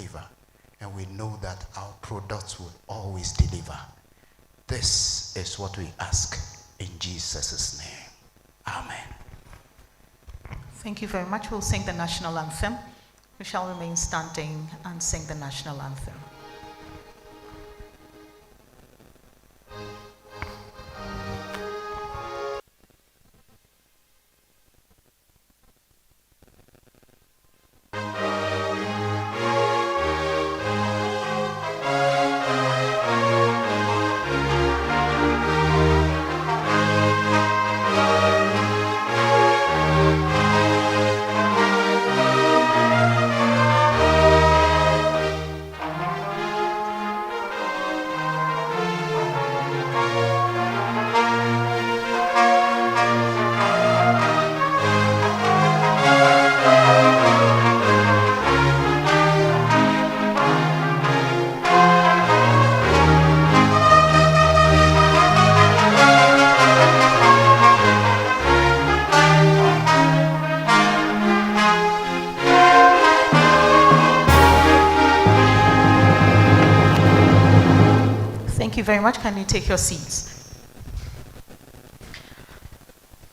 deliver. And we know that our products will always deliver. This is what we ask in Jesus' name. Amen. Thank you very much. We'll sing the national anthem. We shall remain standing and sing the national anthem. Thank you very much. Kindly take your seats.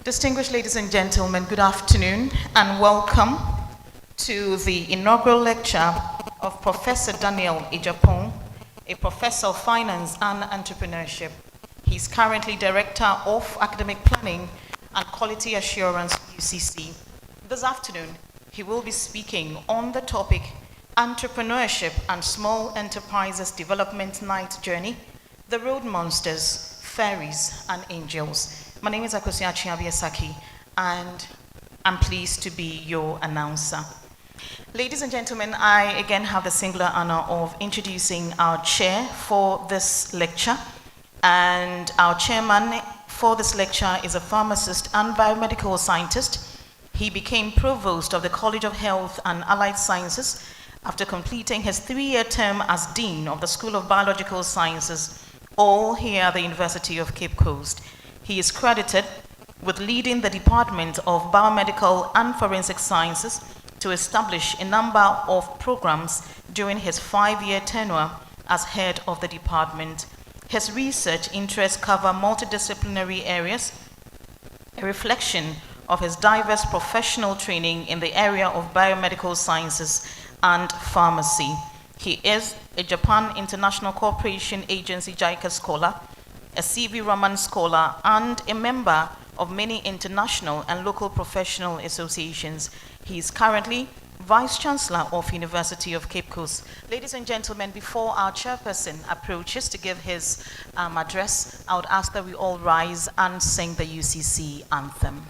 Distinguished ladies and gentlemen, good afternoon and welcome to the inaugural lecture of Professor Daniel Agyapong, a professor of finance and entrepreneurship. He's currently director of academic planning and quality assurance at UCC. This afternoon, he will be speaking on the topic Entrepreneurship and Small Enterprises Development Night Journey, the Road Monsters, Fairies, and Angels. My name is uccsrc, and I'm pleased to be your announcer. Ladies and gentlemen, I again have the singular honor of introducing our chair for this lecture. And our chairman for this lecture is a pharmacist and biomedical scientist. He became provost of the College of Health and Allied Sciences after completing his 3-year term as dean of the School of Biological Sciences, all here at the University of Cape Coast. He is credited with leading the Department of Biomedical and Forensic Sciences to establish a number of programs during his 5-year tenure as head of the department. His research interests cover multidisciplinary areas, a reflection of his diverse professional training in the area of biomedical sciences and pharmacy. He is a Japan International Cooperation Agency JICA scholar, a CV Roman scholar, and a member of many international and local professional associations. He is currently Vice Chancellor of University of Cape Coast. Ladies and gentlemen, before our chairperson approaches to give his address, I would ask that we all rise and sing the UCC anthem.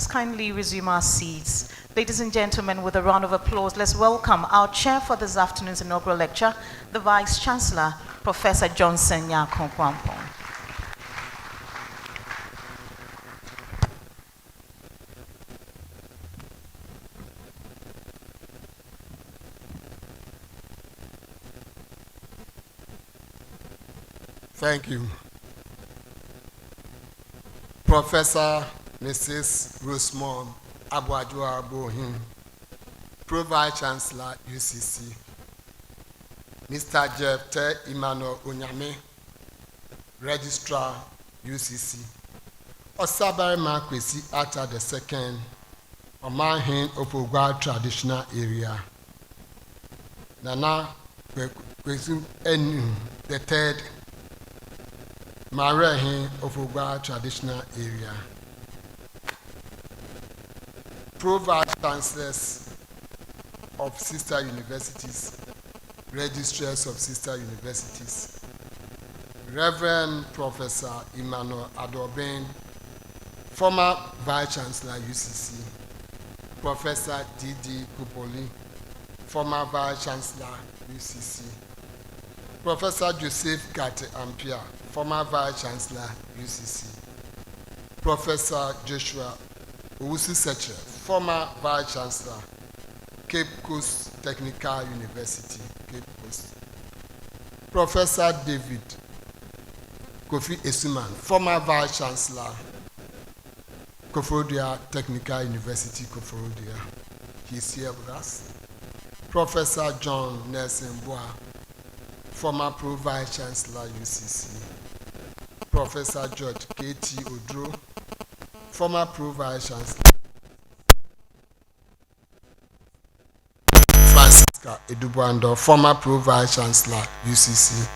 let's kindly resume our seats. Ladies and gentlemen, with a round of applause, let's welcome our chair for this afternoon's inaugural lecture, the Vice Chancellor, Professor Johnson Nyankwo-Kwampong. Thank you. Professor Mrs. Rosemond Abuajuabohin, Pro Vice Chancellor UCC, Mr. Jefte Emmanuel Onyame, Registrar UCC, Osabari Makwesi Ata II, Omanhin Opogwa Traditional Area, Nana Kwesu Enu the Third, Marehin Opogwa Traditional Area, Pro Vice Chancellors of Sister Universities, Registrars of Sister Universities, Reverend Professor Emmanuel Adobin, former Vice Chancellor UCC, Professor D.D. Kupoli, former Vice Chancellor UCC, Professor Joseph Gate Ampia, former Vice Chancellor UCC, Professor Joshua Owusu-Sechere, former Vice Chancellor, Cape Coast Technical University, Cape Coast, Professor David Kofi Esuman, former Vice Chancellor, Koforidua Technical University, Koforidua. He's here with us. Professor John Nelson Boa, former Pro Vice Chancellor UCC. Professor George K.T. Odro, former Pro Vice Chancellor. Francisca Edubuando, former Pro Vice Chancellor UCC.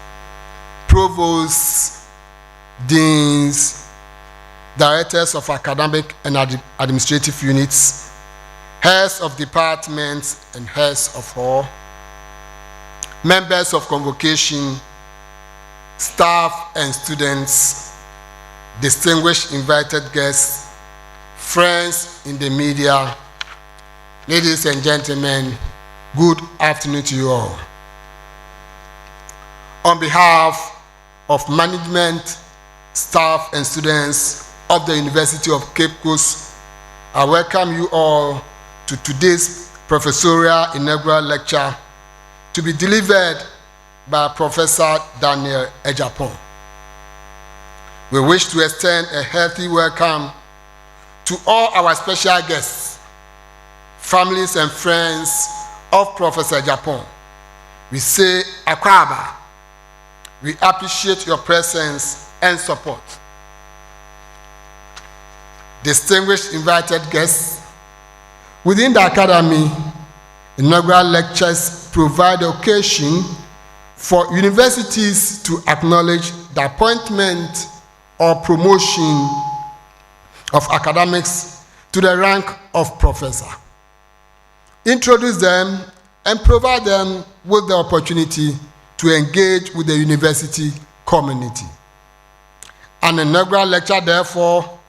Provosts, deans, directors of academic and administrative units, heads of departments and heads of hall, members of convocation, staff and students, distinguished invited guests, friends in the media, ladies and gentlemen, good afternoon to you all. On behalf of management, staff and students of the University of Cape Coast, I welcome you all to today's professorial inaugural lecture to be delivered by Professor Daniel Agyapong. We wish to extend a hearty welcome to all our special guests, families and friends of Professor Agyapong. We say Akwaba. We appreciate your presence and support. Distinguished invited guests, within the academy, inaugural lectures provide the occasion for universities to acknowledge the appointment or promotion of academics to the rank of professor, introduce them, and provide them with the opportunity to engage with the university community. An inaugural lecture, therefore,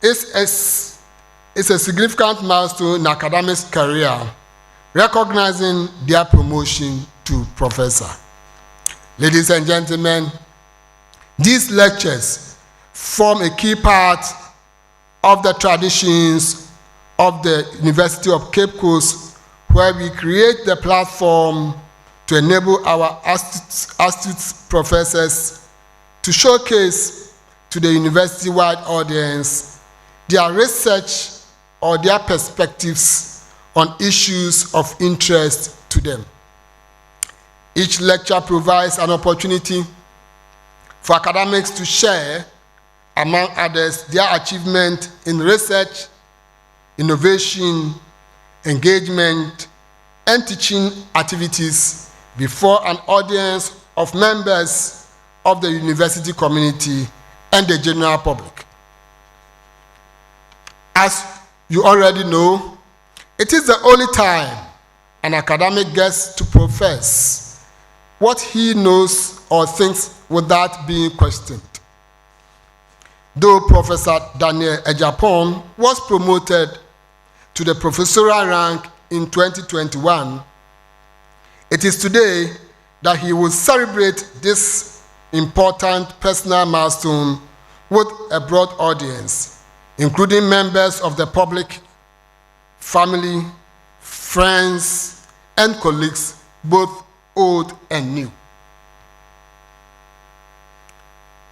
is a significant milestone in academics' career, recognizing their promotion to professor. Ladies and gentlemen, these lectures form a key part of the traditions of the University of Cape Coast, where we create the platform to enable our astute professors to showcase to the university-wide audience their research or their perspectives on issues of interest to them. Each lecture provides an opportunity for academics to share, among others, their achievement in research, innovation, engagement, and teaching activities before an audience of members of the university community and the general public. As you already know, it is the only time an academic gets to profess what he knows or thinks without being questioned. though Professor Daniel Agyapong was promoted to the professorial rank in 2021, it is today that he will celebrate this important personal milestone with a broad audience, including members of the public, family, friends, and colleagues, both old and new.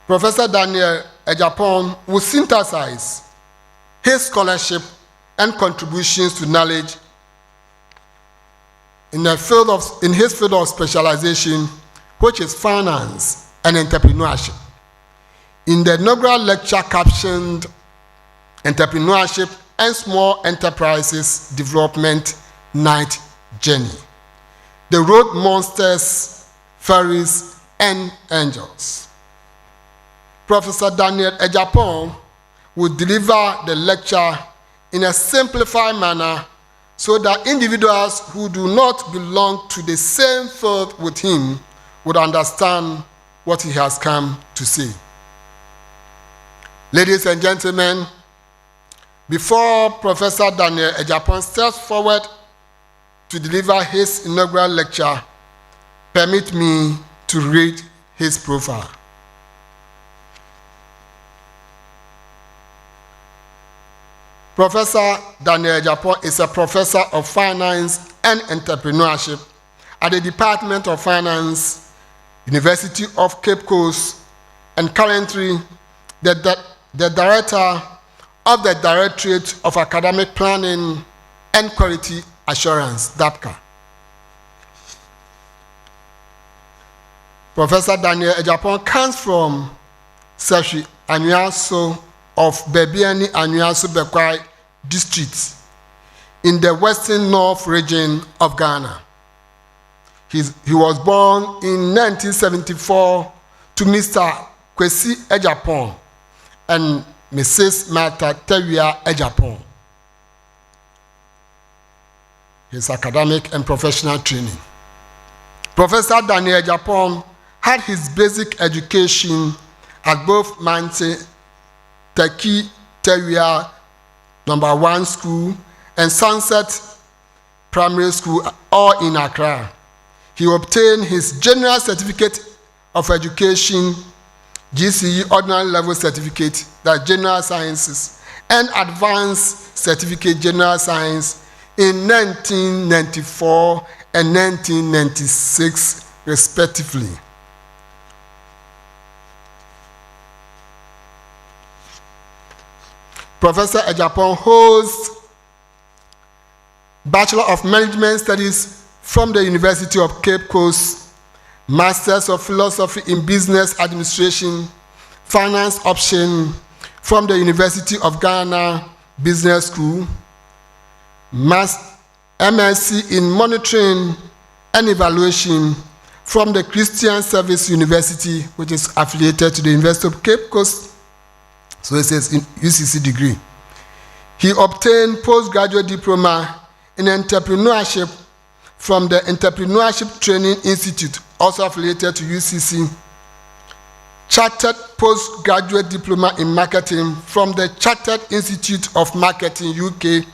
Professor Daniel Agyapong will synthesize his scholarship and contributions to knowledge in his field of specialization, which is finance and entrepreneurship. In the inaugural lecture captioned Entrepreneurship and Small Enterprises Development Night Journey, the Road Monsters, Fairies, and Angels. Professor Daniel Agyapong will deliver the lecture in a simplified manner so that individuals who do not belong to the same field with him would understand what he has come to say. Ladies and gentlemen, before Professor Daniel Agyapong steps forward to deliver his inaugural lecture, permit me to read his profile. Professor Daniel Agyapong is a professor of finance and entrepreneurship at the Department of Finance, University of Cape Coast, and currently the director of the Directorate of Academic Planning and Quality Assurance, DAPCA. Professor Daniel Agyapong comes from Seshi Anyuaso of Bebiani Anyuaso Bekwai district in the Western North region of Ghana. He was born in 1974 to Mr. Kwesi Agyapong and Mrs. Martha Tewia Agyapong. His academic and professional training. Professor Daniel Agyapong had his basic education at both Mante Teki Tewia No. 1 School and Sunset Primary School, all in Accra. He obtained his General Certificate of Education, GCE Ordinary Level Certificate, that's General Sciences, and Advanced Certificate General Science in 1994 and 1996, respectively. Professor Agyapong holds Bachelor of Management Studies from the University of Cape Coast, Masters of Philosophy in Business Administration, Finance Option from the University of Ghana Business School, MSc in Monitoring and Evaluation from the Christian Service University, which is affiliated to the University of Cape Coast. So it says in UCC degree. He obtained postgraduate diploma in entrepreneurship from the Entrepreneurship Training Institute, also affiliated to UCC. Chartered postgraduate diploma in marketing from the Chartered Institute of Marketing, UK,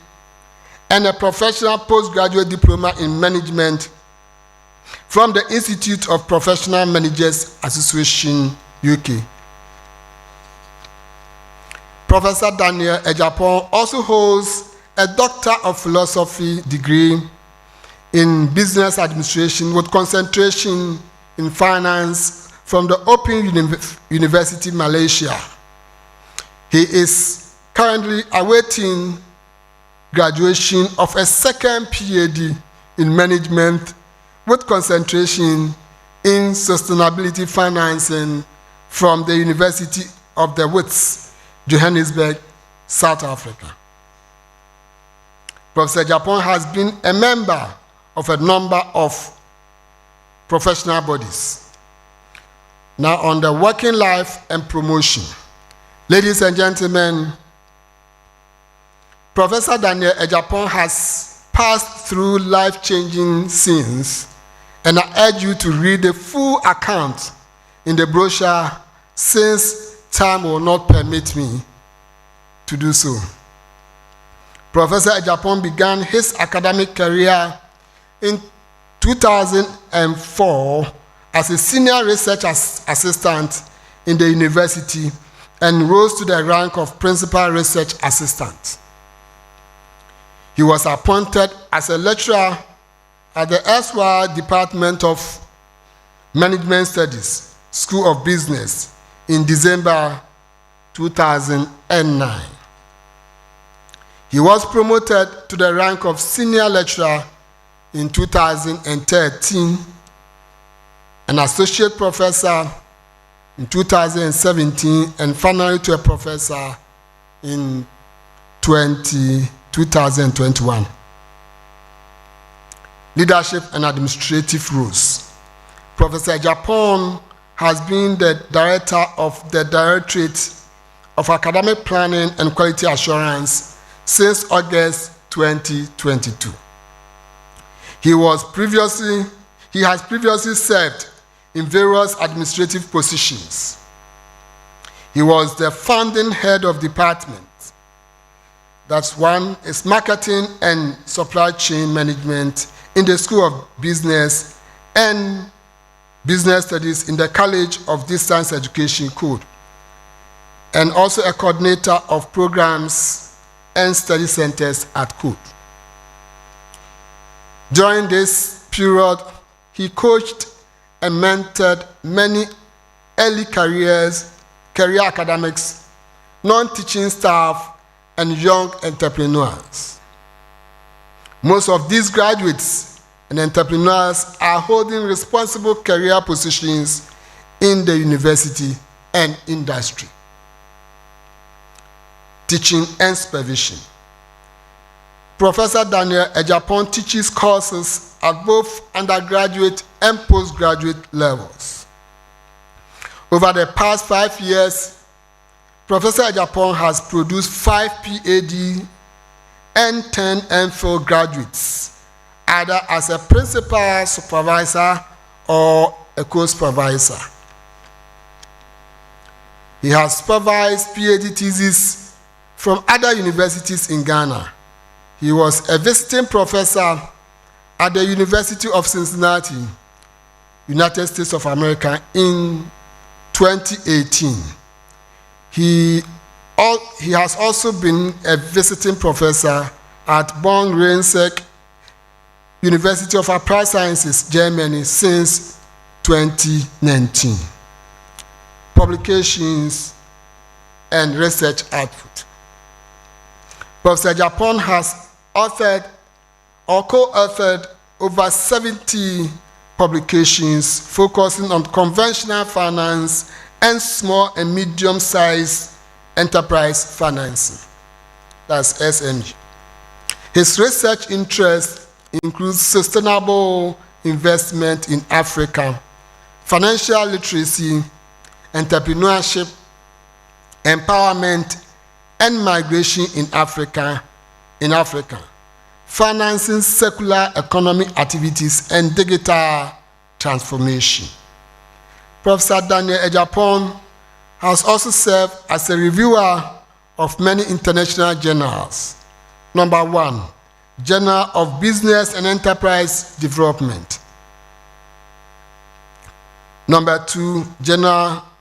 and a professional postgraduate diploma in management from the Institute of Professional Managers Association, UK. Professor Daniel Agyapong also holds a Doctor of Philosophy degree in Business Administration with concentration in Finance from the Open University, Malaysia. He is currently awaiting graduation of a second PhD in Management with concentration in Sustainability Financing from the University of the Wits, Johannesburg, South Africa. Professor Agyapong has been a member of a number of professional bodies. Now on the working life and promotion. Ladies and gentlemen, Professor Daniel Agyapong has passed through life-changing scenes, and I urge you to read the full account in the brochure since time will not permit me to do so. Professor Agyapong began his academic career in 2004 as a senior research assistant in the university and rose to the rank of principal research assistant. He was appointed as a lecturer at the erstwhile Department of Management Studies, School of Business, in December 2009. He was promoted to the rank of senior lecturer in 2013, an associate professor in 2017, and finally to a professor in 2021. Leadership and administrative roles. Professor Agyapong has been the director of the Directorate of Academic Planning and Quality Assurance since August 2022. He has previously served in various administrative positions. He was the founding head of department. That's one is marketing and supply chain management in the School of Business and Business Studies in the College of Distance Education Code, and also a coordinator of programs and study centers at Code. During this period, he coached and mentored many early career academics, non-teaching staff, and young entrepreneurs. Most of these graduates and entrepreneurs are holding responsible career positions in the university and industry. Teaching and supervision. Professor Daniel Agyapong teaches courses at both undergraduate and postgraduate levels. Over the past 5 years, Professor Agyapong has produced 5 PhD and 10 MPhil graduates, either as a principal supervisor or a co-supervisor. He has supervised PhD theses from other universities in Ghana. He was a visiting professor at the University of Cincinnati, United States of America in 2018. He has also been a visiting professor at Bonn Rhein-Sieg University of Applied Sciences, Germany, since 2019. Publications and research output. Professor Agyapong has authored or co-authored over 70 publications focusing on conventional finance and small and medium-sized enterprise financing. That's SME. His research interests include sustainable investment in Africa, financial literacy, entrepreneurship, empowerment, and migration in Africa, financing circular economy activities and digital transformation. Professor Daniel Agyapong has also served as a reviewer of many international journals. Number 1, Journal of Business and Enterprise Development. Number 2,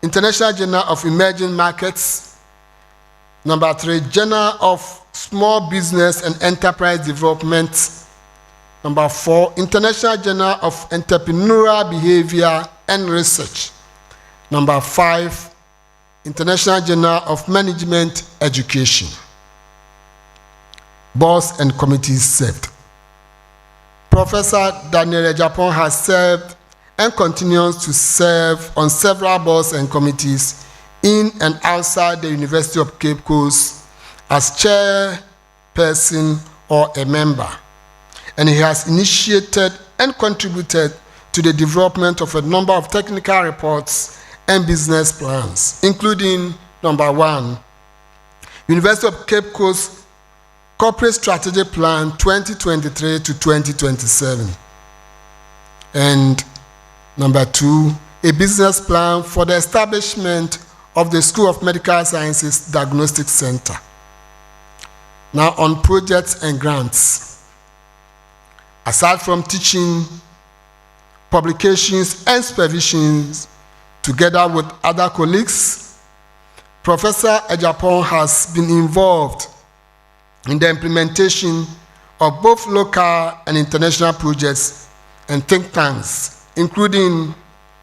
International Journal of Emerging Markets. Number 3, Journal of Small Business and Enterprise Development. Number 4, International Journal of Entrepreneurial Behavior and Research. Number 5, International Journal of Management Education. Boards and committees served. Professor Daniel Agyapong has served and continues to serve on several boards and committees in and outside the University of Cape Coast as chairperson or a member. And he has initiated and contributed to the development of a number of technical reports and business plans, including number 1, University of Cape Coast Corporate Strategy Plan 2023 to 2027. And number 2, a business plan for the establishment of the School of Medical Sciences Diagnostic Center. Now on projects and grants. Aside from teaching, publications and supervisions together with other colleagues, Professor Agyapong has been involved in the implementation of both local and international projects and think tanks, including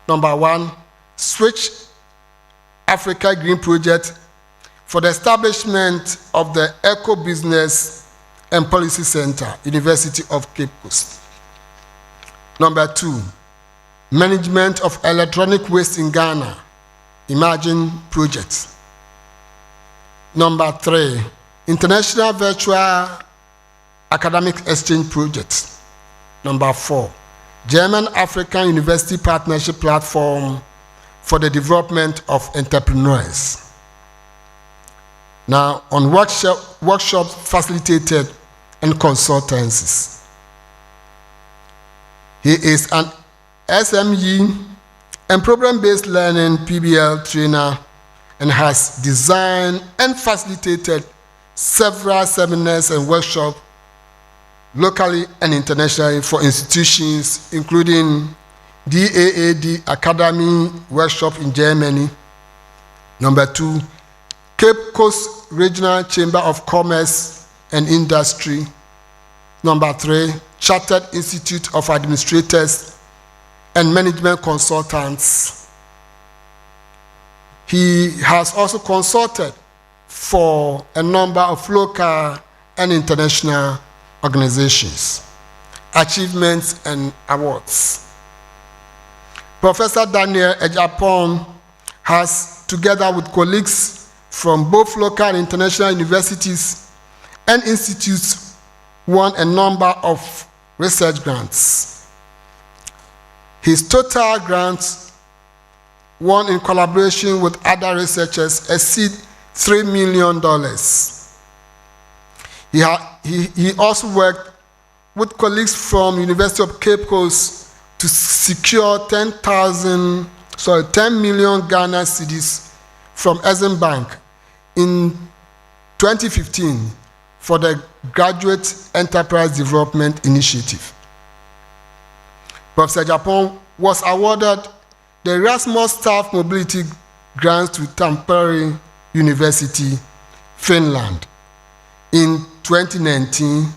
number 1, Switch Africa Green Project for the establishment of the Eco Business and Policy Center, University of Cape Coast. Number 2, Management of Electronic Waste in Ghana, Imagine Project. Number 3, International Virtual Academic Exchange Project. Number 4, German-African University Partnership Platform for the Development of Entrepreneurs. Now, on workshops facilitated and consultancies. He is an SME and program-based learning PBL trainer and has designed and facilitated several seminars and workshops locally and internationally for institutions including DAAD Academy Workshop in Germany. Number 2, Cape Coast Regional Chamber of Commerce and Industry. Number 3, Chartered Institute of Administrators and Management Consultants. He has also consulted for a number of local and international organizations. Achievements and awards. Professor Daniel Agyapong has, together with colleagues from both local and international universities and institutes, won a number of research grants. His total grants won in collaboration with other researchers exceed $3 million. He also worked with colleagues from University of Cape Coast to secure 10 million Ghana cedis from Exim Bank in 2015 for the Graduate Enterprise Development Initiative. Professor Agyapong was awarded the Erasmus Staff Mobility Grant to Tampere University, Finland, in 2019,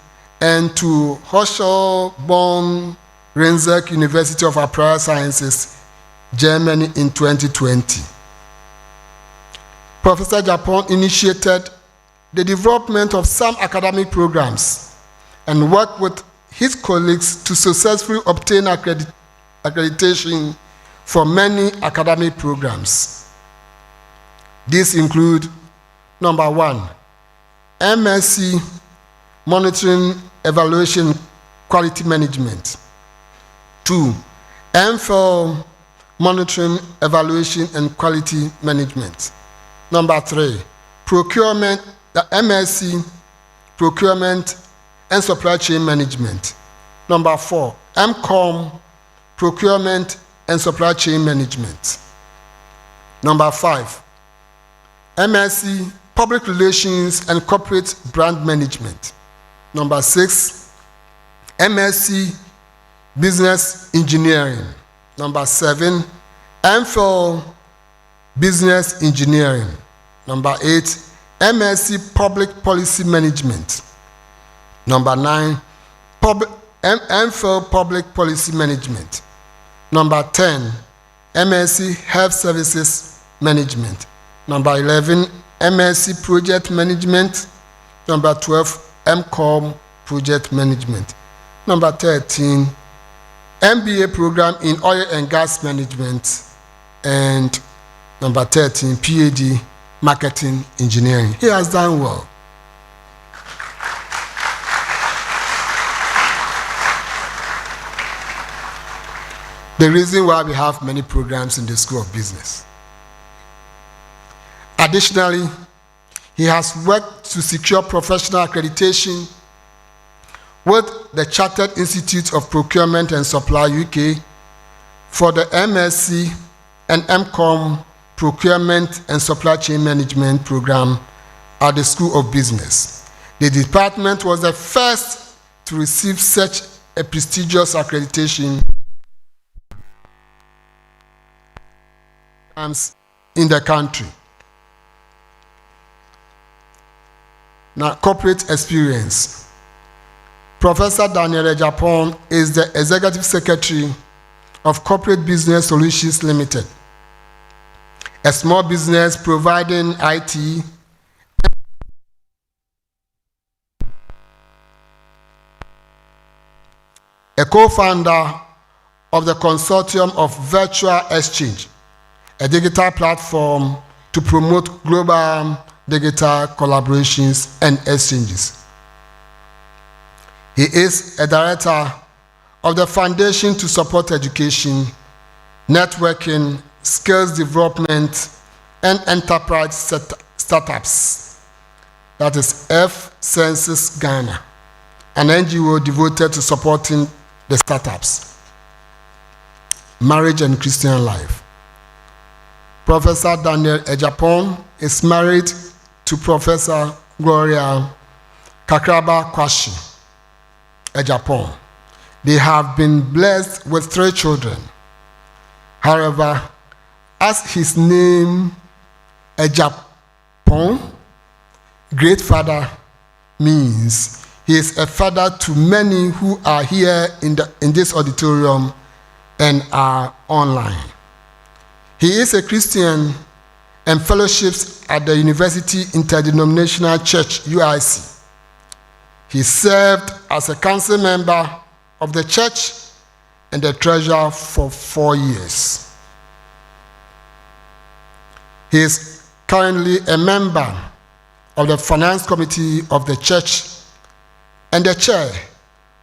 and to Hochschule Rheinzek University of Applied Sciences, Germany, in 2020. Professor Agyapong initiated the development of some academic programs and worked with his colleagues to successfully obtain accreditation for many academic programs. These include, number 1, MSc Monitoring, Evaluation, Quality Management. 2, MPhil Monitoring, Evaluation, and Quality Management. Number 3, Procurement, the MSc Procurement and Supply Chain Management. Number 4, MCOM Procurement and Supply Chain Management. Number 5, MSc Public Relations and Corporate Brand Management. Number 6, MSc Business Engineering. Number 7, MPhil Business Engineering. Number 8, MSc Public Policy Management. Number 9, MPhil Public Policy Management. Number 10, MSc Health Services Management. Number 11, MSc Project Management. Number 12, MCOM Project Management. Number 13, MBA Program in Oil and Gas Management. And number 13, PhD Marketing Engineering. He has done well. The reason why we have many programs in the School of Business. Additionally, he has worked to secure professional accreditation with the Chartered Institute of Procurement and Supply UK for the MSc and MCOM Procurement and Supply Chain Management program at the School of Business. The department was the first to receive such a prestigious accreditation in the country. Now, corporate experience. Professor Daniel Agyapong is the Executive Secretary of Corporate Business Solutions Limited, a small business providing IT a co-founder of the Consortium of Virtual Exchange, a digital platform to promote global digital collaborations and exchanges. He is a director of the Foundation to Support Education, Networking, Skills Development, and Enterprise Startups. That is F-Census Ghana, an NGO devoted to supporting the startups. Marriage and Christian life. Professor Daniel Agyapong is married to Professor Gloria Kakraba Kwashi Agyapong. They have been blessed with 3 children. However, as his name Agyapong, great father, means, he is a father to many who are here in this auditorium and are online. He is a Christian and fellowships at the University Interdenominational Church, UIC. He served as a council member of the church and the treasurer for 4 years. He is currently a member of the finance committee of the church and the chair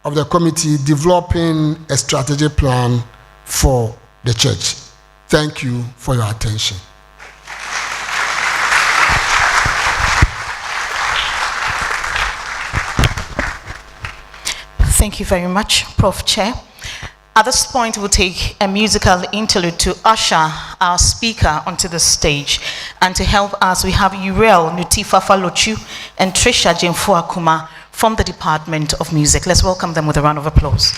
of the committee developing a strategic plan for the church. Thank you for your attention. Thank you very much, Prof. Chair. At this point, we'll take a musical interlude to usher our speaker onto the stage. And to help us, we have Uriel Nutifafa Lochu and Trisha Jemfo Akuma from the Department of Music. Let's welcome them with a round of applause.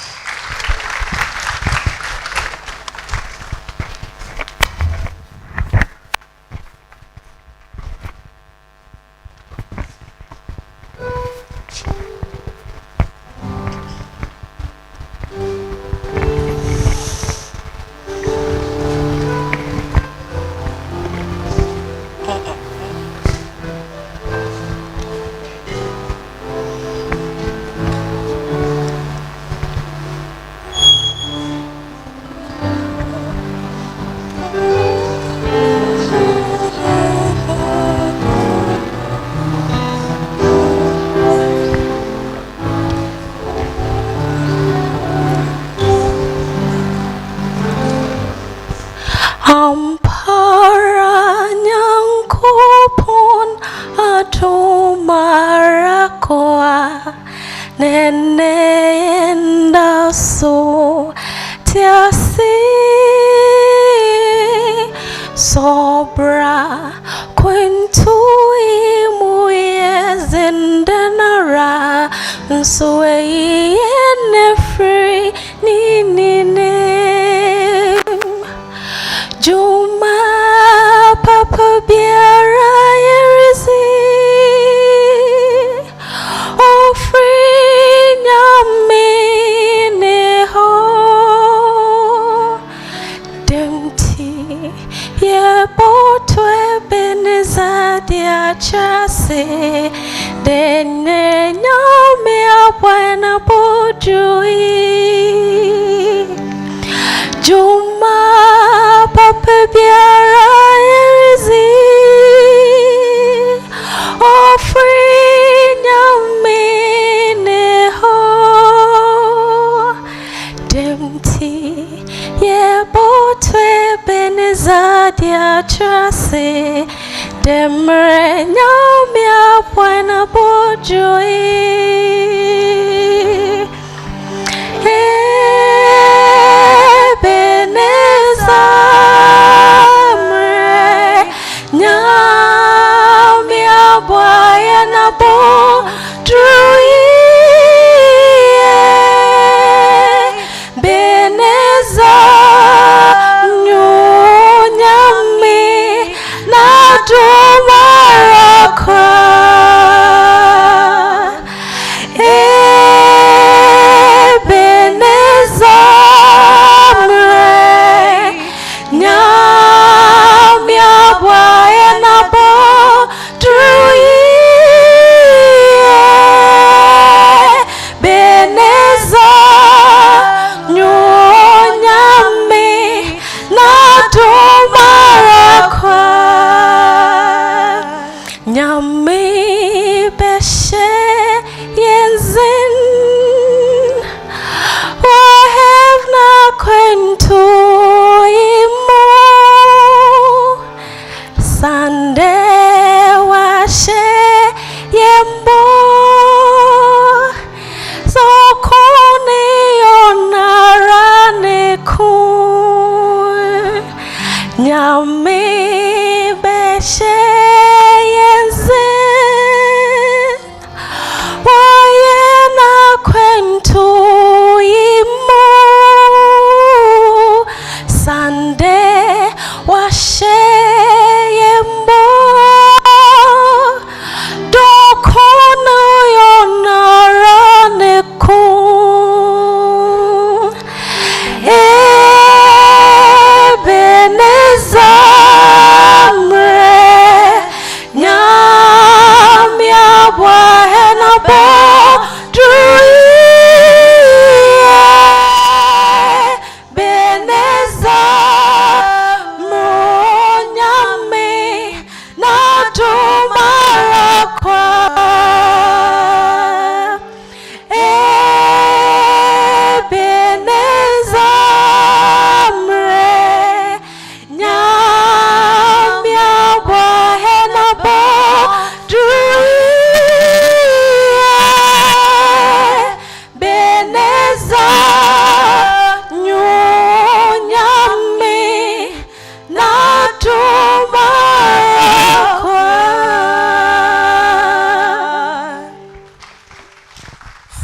Ebenezer,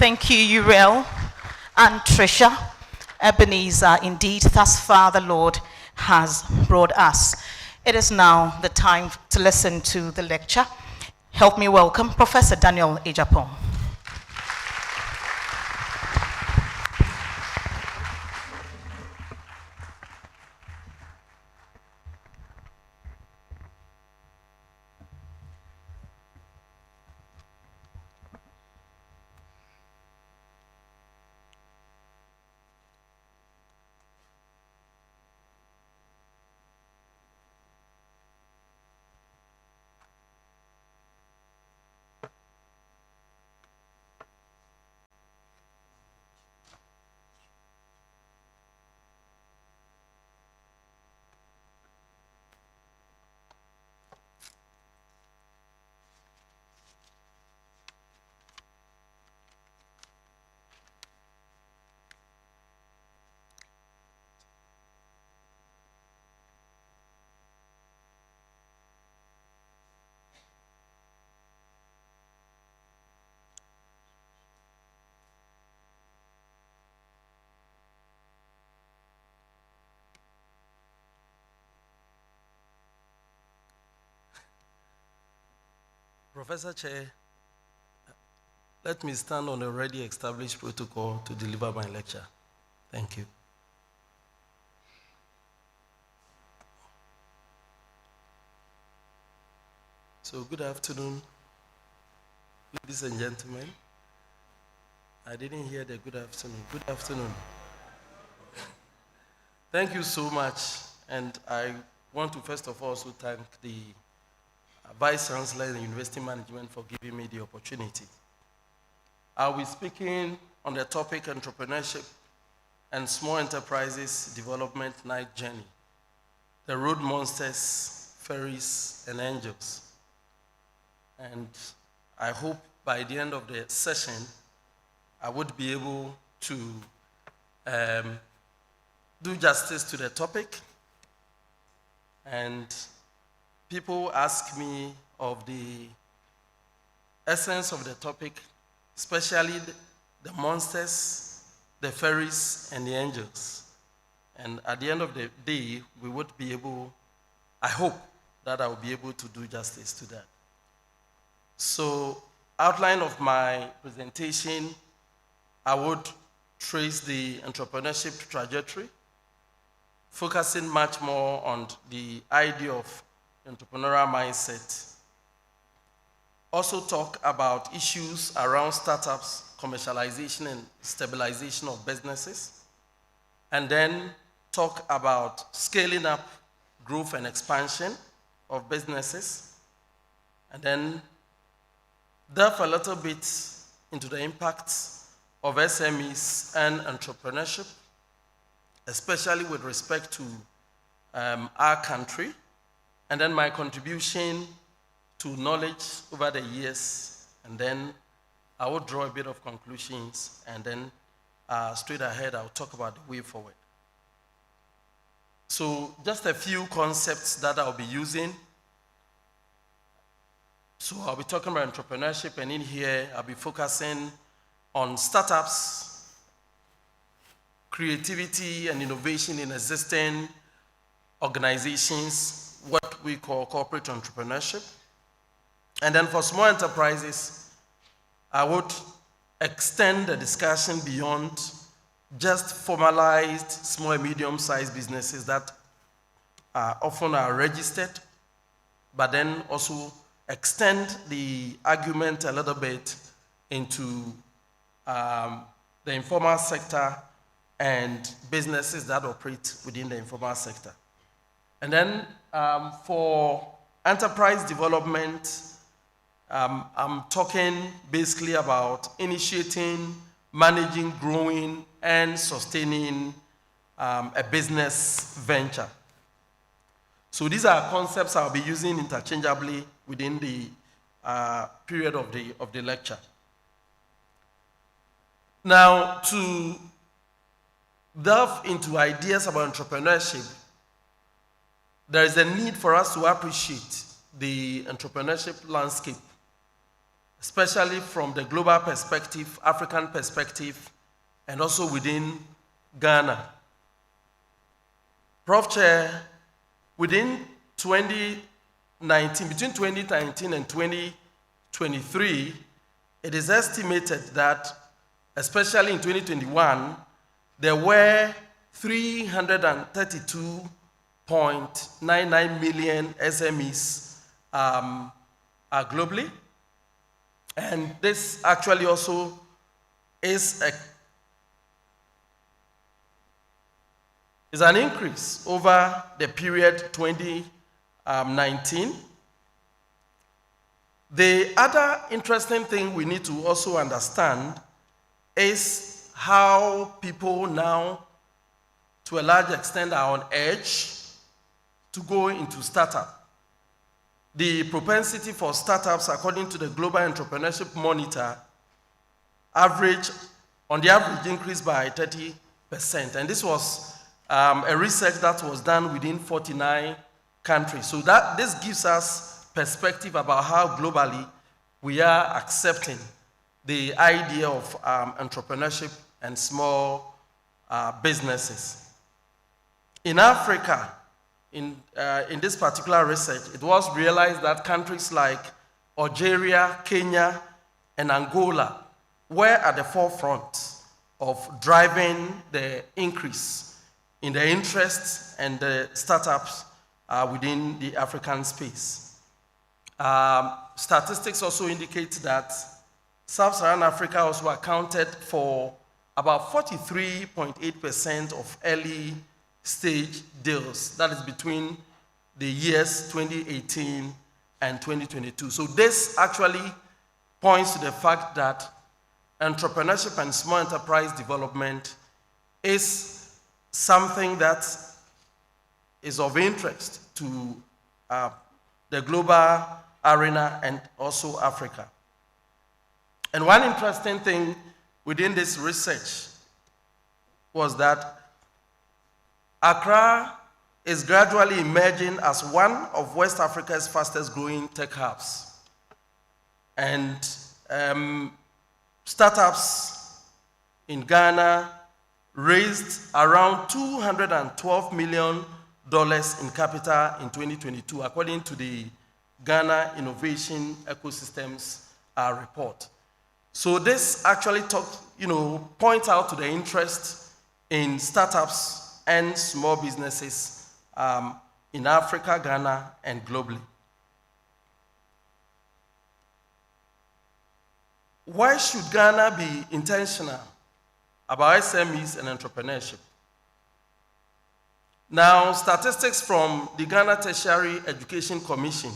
Thank you, Uriel and Tricia. Ebenezer, indeed, thus far the Lord has brought us. It is now the time to listen to the lecture. Help me welcome Professor Daniel Agyapong. Professor Chair, let me stand on a already established protocol to deliver my lecture. Thank you. So good afternoon, ladies and gentlemen. I didn't hear the good afternoon. Good afternoon. Thank you so much. And I want to first of all also thank the Vice Chancellor and University Management for giving me the opportunity. I'll be speaking on the topic entrepreneurship and small enterprises development night journey, the road monsters, fairies, and angels. And I hope by the end of the session, I would be able to do justice to the topic. And people ask me of the essence of the topic, especially the monsters, the fairies, and the angels. And at the end of the day, we would be able, I hope that I will be able to do justice to that. So, outline of my presentation, I would trace the entrepreneurship trajectory, focusing much more on the idea of entrepreneurial mindset. Also talk about issues around startups, commercialization and stabilization of businesses. And then talk about scaling up growth and expansion of businesses. And then delve a little bit into the impacts of SMEs and entrepreneurship, especially with respect to our country. And then my contribution to knowledge over the years, and then I will draw a bit of conclusions, and then straight ahead I'll talk about the way forward. So just a few concepts that I'll be using. So I'll be talking about entrepreneurship, and in here I'll be focusing on startups, creativity and innovation in existing organizations, what we call corporate entrepreneurship. And then for small enterprises, I would extend the discussion beyond just formalized small and medium-sized businesses that often are registered, but then also extend the argument a little bit into the informal sector and businesses that operate within the informal sector. And then for enterprise development, I'm talking basically about initiating, managing, growing, and sustaining a business venture. So these are concepts I'll be using interchangeably within the period of the lecture. Now, to delve into ideas about entrepreneurship, there is a need for us to appreciate the entrepreneurship landscape, especially from the global perspective, African perspective, and also within Ghana. Prof Chair, within 2019, between 2019 and 2023, it is estimated that, especially in 2021, there were 332.99 million SMEs globally. And this actually also is an increase over the period 2019. The other interesting thing we need to also understand is how people now, to a large extent, are on edge to go into startup. The propensity for startups, according to the Global Entrepreneurship Monitor, on the average increased by 30%. And this was a research that was done within 49 countries. So this gives us perspective about how globally we are accepting the idea of entrepreneurship and small businesses. In Africa, in this particular research, it was realized that countries like Algeria, Kenya, and Angola were at the forefront of driving the increase in the interests and the startups within the African space. Statistics also indicate that Sub-Saharan Africa also accounted for about 43.8% of early stage deals. That is between the years 2018 and 2022. So this actually points to the fact that entrepreneurship and small enterprise development is something that is of interest to the global arena and also Africa. And one interesting thing within this research was that Accra is gradually emerging as one of West Africa's fastest growing tech hubs. And startups in Ghana raised around $212 million in capital in 2022, according to the Ghana Innovation Ecosystems report. So this actually points out to the interest in startups and small businesses in Africa, Ghana, and globally. Why should Ghana be intentional about SMEs and entrepreneurship? Now, statistics from the Ghana Tertiary Education Commission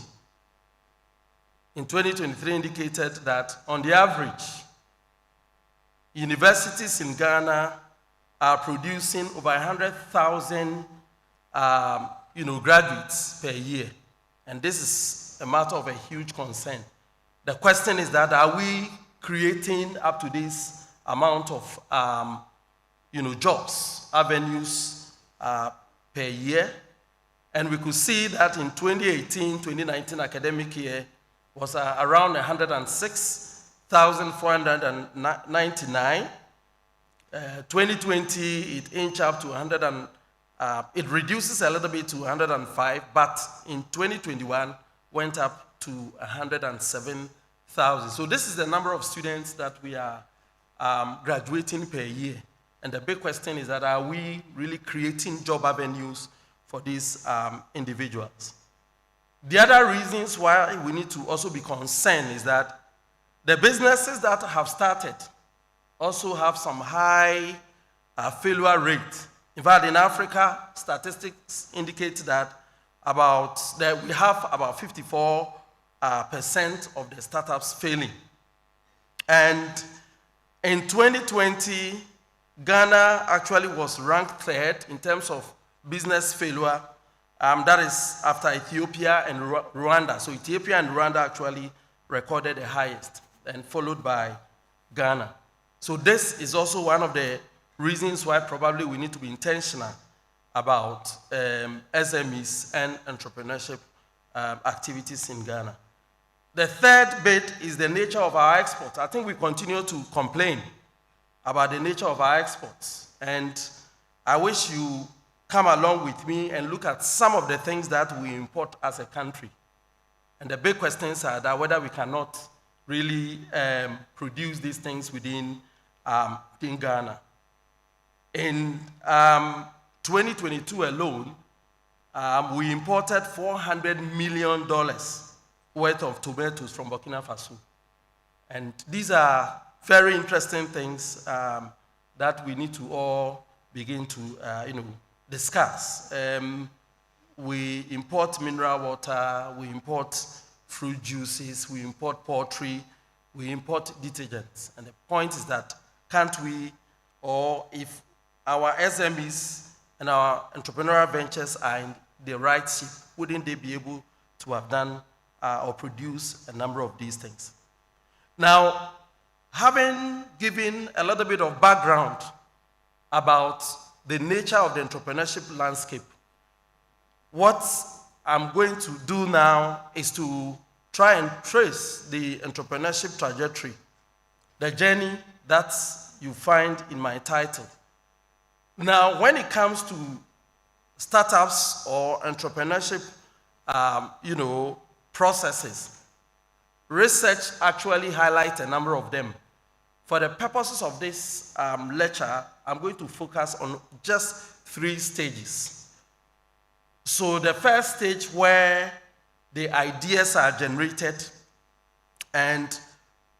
in 2023 indicated that, on the average, universities in Ghana are producing over 100,000 graduates per year. And this is a matter of a huge concern. The question is that, are we creating up to this amount of jobs, avenues per year? And we could see that in 2018-2019 academic year was around 106,499. 2020, it inched up to it reduces a little bit to 105, but in 2021 went up to 107,000. So this is the number of students that we are graduating per year. And the big question is that, are we really creating job avenues for these individuals? The other reasons why we need to also be concerned is that the businesses that have started also have some high failure rate. In fact, in Africa, statistics indicate that we have about 54% of the startups failing. And in 2020, Ghana actually was ranked third in terms of business failure. That is after Ethiopia and Rwanda. So Ethiopia and Rwanda actually recorded the highest, and followed by Ghana. So this is also one of the reasons why probably we need to be intentional about SMEs and entrepreneurship activities in Ghana. The third bit is the nature of our exports. I think we continue to complain about the nature of our exports. And I wish you come along with me and look at some of the things that we import as a country. And the big questions are that whether we cannot really produce these things within Ghana. In 2022 alone, we imported $400 million worth of tomatoes from Burkina Faso. And these are very interesting things that we need to all begin to discuss. We import mineral water, we import fruit juices, we import poultry, we import detergents. And the point is that can't we, or if our SMEs and our entrepreneurial ventures are in the right shape, wouldn't they be able to have done or produce a number of these things? Now, having given a little bit of background about the nature of the entrepreneurship landscape, what I'm going to do now is to try and trace the entrepreneurship trajectory, the journey that you find in my title. Now, when it comes to startups or entrepreneurship, processes, research actually highlights a number of them. For the purposes of this lecture, I'm going to focus on just 3 stages. So the first stage where the ideas are generated and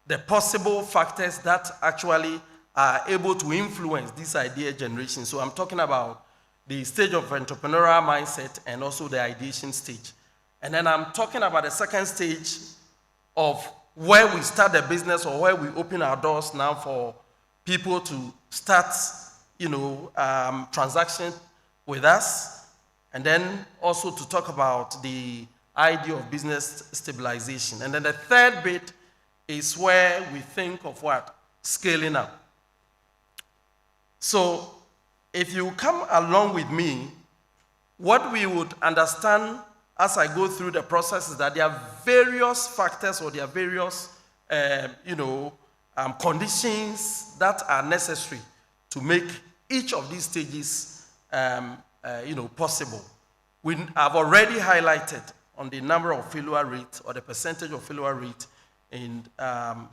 the possible factors that actually are able to influence this idea generation. So I'm talking about the stage of entrepreneurial mindset and also the ideation stage. And then I'm talking about the second stage of where we start the business or where we open our doors now for people to start, transaction with us. And then also to talk about the idea of business stabilization. And then the third bit is where we think of what? Scaling up. So if you come along with me, what we would understand as I go through the process is that there are various factors or there are various conditions that are necessary to make each of these stages possible. We have already highlighted on the number of failure rate or the percentage of failure rate in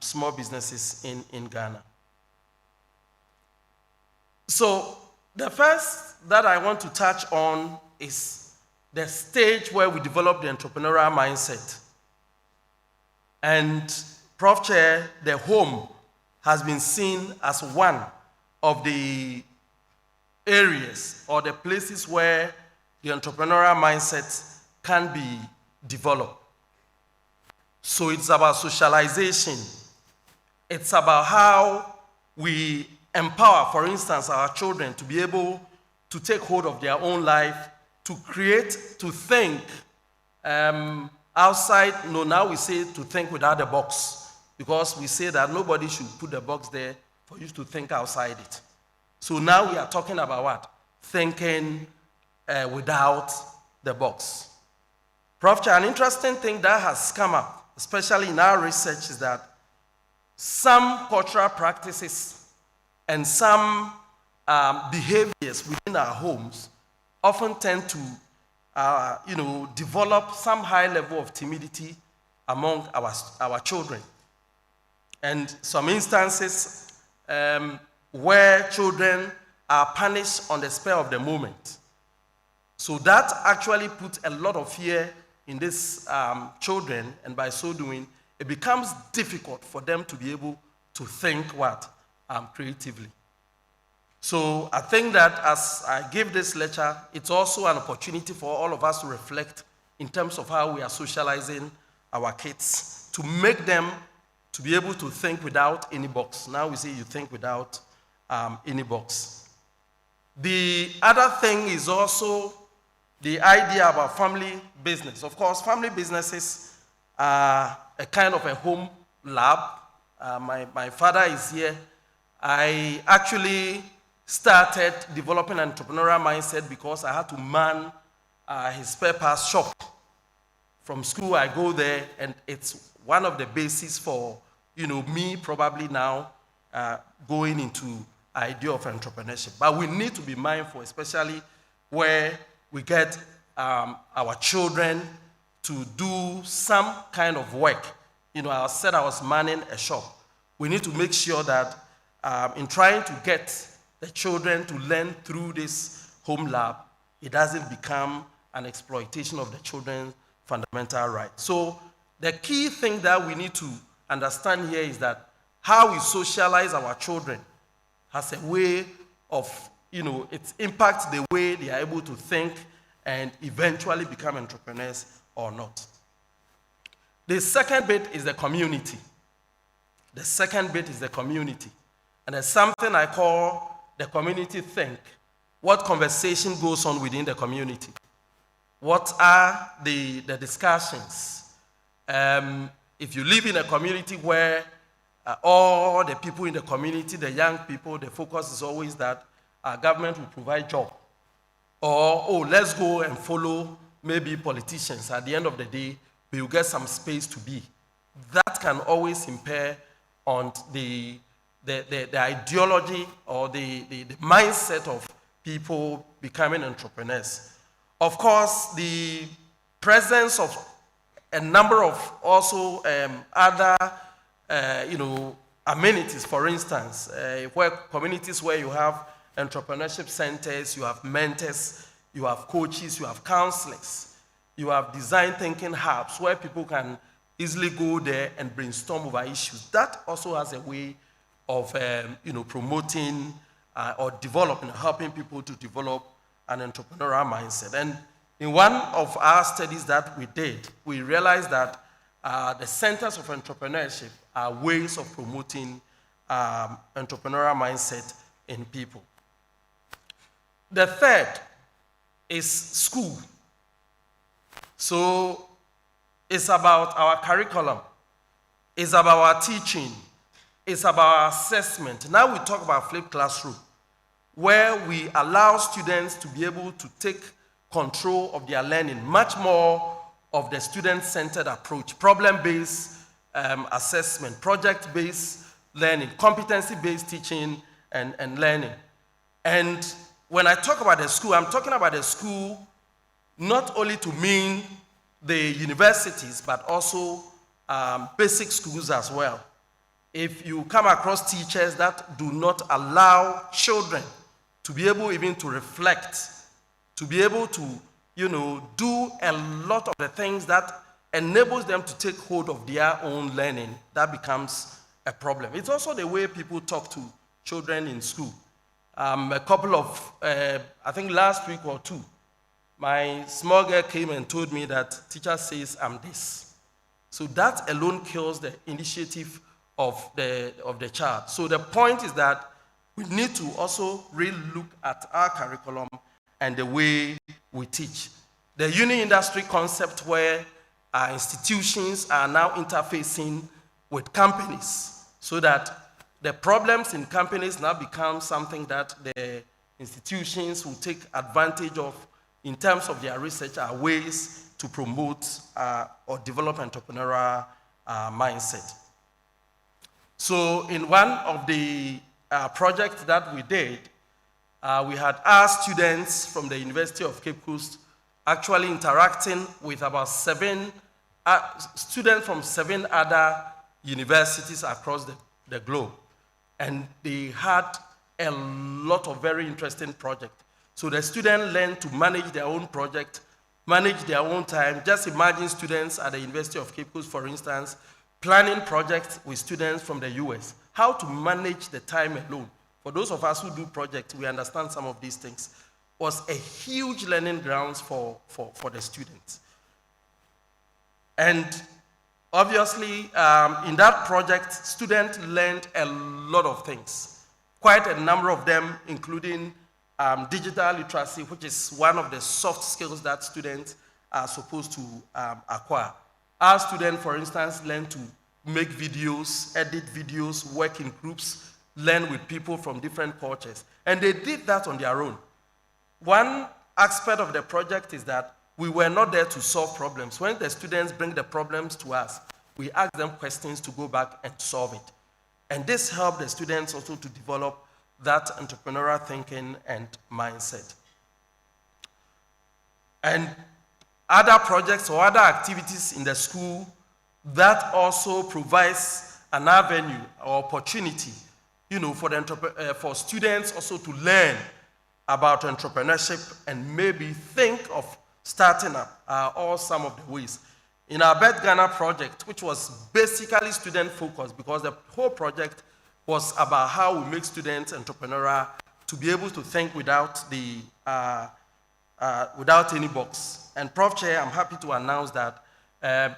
small businesses in Ghana. So the first that I want to touch on is the stage where we develop the entrepreneurial mindset. And Prof Chair, the home has been seen as one of the areas or the places where the entrepreneurial mindset can be developed. So it's about socialization. It's about how we empower, for instance, our children to be able to take hold of their own life, to create, to think outside. No, now we say to think without the box, because we say that nobody should put the box there for you to think outside it. So now we are talking about what? Thinking without the box. Prof, an interesting thing that has come up, especially in our research, is that some cultural practices and some behaviors within our homes often tend to develop some high level of timidity among our children. And some instances where children are punished on the spur of the moment. So that actually puts a lot of fear in these children, and by so doing, it becomes difficult for them to be able to think creatively. So I think that as I give this lecture, it's also an opportunity for all of us to reflect in terms of how we are socializing our kids, to make them to be able to think without any box. Now we say you think without any box. The other thing is also the idea about family business. Of course, family businesses are a kind of a home lab. My father is here. I actually started developing an entrepreneurial mindset because I had to man his spare parts shop. From school, I go there, and it's one of the bases for, me probably now going into idea of entrepreneurship. But we need to be mindful, especially where we get our children to do some kind of work. I said I was manning a shop. We need to make sure that in trying to get the children to learn through this home lab, it doesn't become an exploitation of the children's fundamental rights. So the key thing that we need to understand here is that how we socialize our children has a way of, it impacts the way they are able to think and eventually become entrepreneurs or not. The second bit is the community. The second bit is the community. And there's something I call the community think. What conversation goes on within the community? What are the discussions? If you live in a community where all the people in the community, the young people, the focus is always that our government will provide jobs. Or, let's go and follow maybe politicians. At the end of the day, we will get some space to be. That can always impair on the ideology or the mindset of people becoming entrepreneurs. Of course, the presence of a number of also other, amenities, for instance, where communities where you have entrepreneurship centers, you have mentors, you have coaches, you have counselors, you have design thinking hubs where people can easily go there and brainstorm over issues. That also has a way of, promoting or developing, helping people to develop an entrepreneurial mindset. And in one of our studies that we did, we realized that the centers of entrepreneurship are ways of promoting entrepreneurial mindset in people. The third is school. So it's about our curriculum. It's about our teaching. It's about our assessment. Now we talk about flipped classroom, where we allow students to be able to take control of their learning, much more of the student-centered approach, problem-based assessment, project-based learning, competency-based teaching and learning. And when I talk about the school, I'm talking about the school not only to mean the universities, but also basic schools as well. If you come across teachers that do not allow children to be able even to reflect, to be able to, do a lot of the things that enables them to take hold of their own learning, that becomes a problem. It's also the way people talk to children in school. A couple of, I think last week or two, my small girl came and told me that teacher says I'm this. So that alone kills the initiative of the child. So the point is that we need to also really look at our curriculum and the way we teach. The uni-industry concept where our institutions are now interfacing with companies so that the problems in companies now become something that the institutions will take advantage of in terms of their research are ways to promote or develop entrepreneurial mindset. So in one of the projects that we did, we had our students from the University of Cape Coast actually interacting with about 7 students from 7 other universities across the globe. And they had a lot of very interesting projects. So the students learned to manage their own project, manage their own time. Just imagine students at the University of Cape Coast, for instance, planning projects with students from the US. How to manage the time alone. For those of us who do projects, we understand some of these things. Was a huge learning grounds for the students. And obviously, in that project, students learned a lot of things. Quite a number of them, including digital literacy, which is one of the soft skills that students are supposed to acquire. Our students, for instance, learn to make videos, edit videos, work in groups, learn with people from different cultures. And they did that on their own. One aspect of the project is that we were not there to solve problems. When the students bring the problems to us, we ask them questions to go back and solve it. And this helped the students also to develop that entrepreneurial thinking and mindset. And other projects or other activities in the school that also provides an avenue or opportunity, for students also to learn about entrepreneurship and maybe think of starting up are all some of the ways. In our Birth Ghana project, which was basically student-focused because the whole project was about how we make students entrepreneurial to be able to think without any box. And Prof Chair, I'm happy to announce that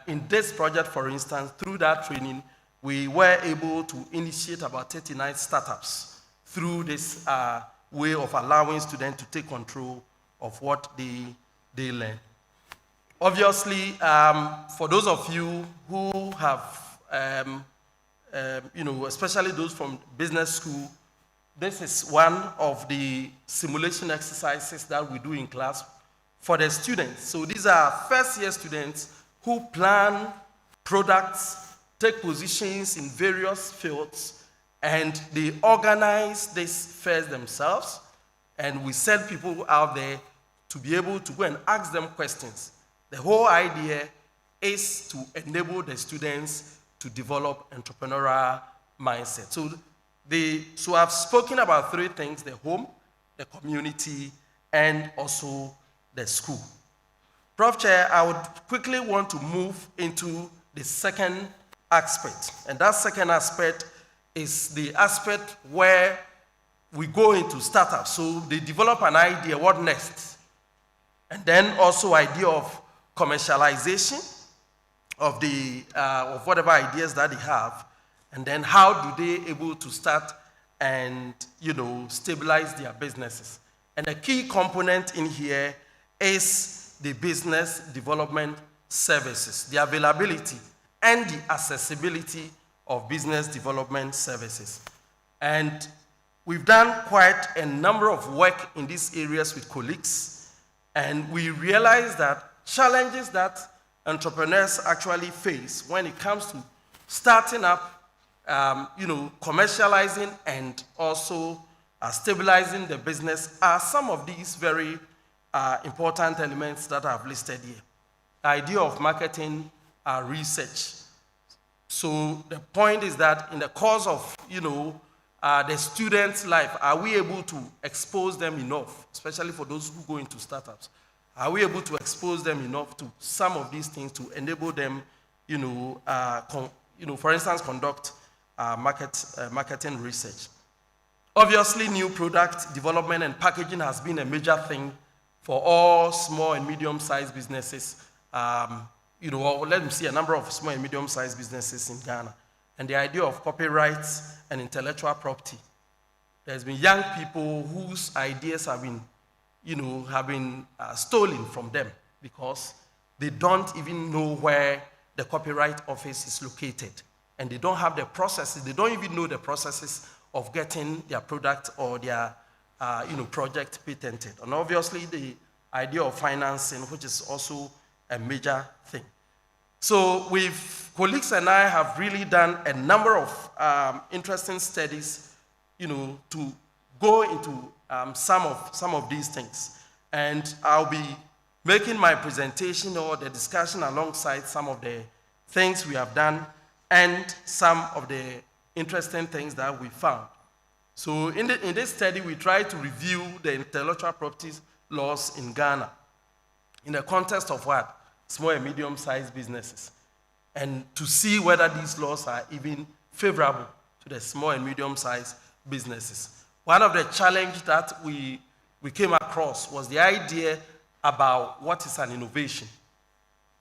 in this project, for instance, through that training, we were able to initiate about 39 startups through this way of allowing students to take control of what they learn. Obviously, for those of you who have, especially those from business school, this is one of the simulation exercises that we do in class for the students. So these are first-year students who plan products, take positions in various fields, and they organize this first themselves, and we send people out there to be able to go and ask them questions. The whole idea is to enable the students to develop entrepreneurial mindset. So I've spoken about three things: the home, the community, and also the school. Prof Chair, I would quickly want to move into the second aspect. And that second aspect is the aspect where we go into startups. So they develop an idea, what next? And then also idea of commercialization of whatever ideas that they have, and then how do they able to start and stabilize their businesses. And a key component in here is the business development services, the availability and the accessibility of business development services. And we've done quite a number of work in these areas with colleagues, and we realize that challenges that entrepreneurs actually face when it comes to starting up, commercializing and also stabilizing the business are some of these very important elements that I've listed here. The idea of marketing research. So the point is that in the course of, the student's life, are we able to expose them enough, especially for those who go into startups? Are we able to expose them enough to some of these things to enable them, for instance, conduct marketing research? Obviously, new product development and packaging has been a major thing for all small and medium-sized businesses. Let me see a number of small and medium-sized businesses in Ghana. And the idea of copyrights and intellectual property. There's been young people whose ideas have been stolen from them because they don't even know where the copyright office is located. And they don't have the processes, they don't even know the processes of getting their product or their project patented. And obviously the idea of financing, which is also a major thing. So with colleagues and I have really done a number of interesting studies, to go into some of these things. And I'll be making my presentation or the discussion alongside some of the things we have done and some of the interesting things that we found. So in this study, we try to review the intellectual property laws in Ghana in the context of what? Small and medium-sized businesses, and to see whether these laws are even favorable to the small and medium-sized businesses. One of the challenges that we came across was the idea about what is an innovation.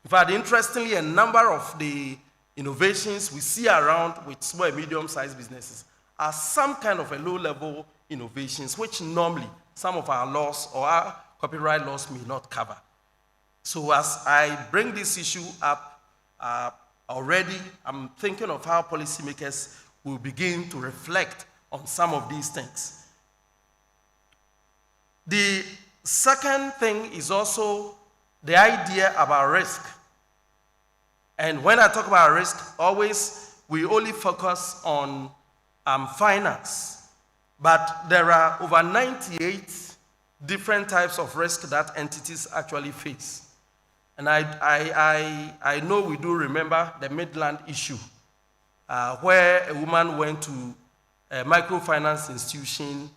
In fact, interestingly, a number of the innovations we see around with small and medium-sized businesses are some kind of a low-level innovations, which normally some of our laws or our copyright laws may not cover. So as I bring this issue up already, I'm thinking of how policymakers will begin to reflect on some of these things. The second thing is also the idea about risk. And when I talk about risk, always we only focus on finance. But there are over 98 different types of risk that entities actually face. And I know we do remember the Midland issue, where a woman went to a microfinance institution,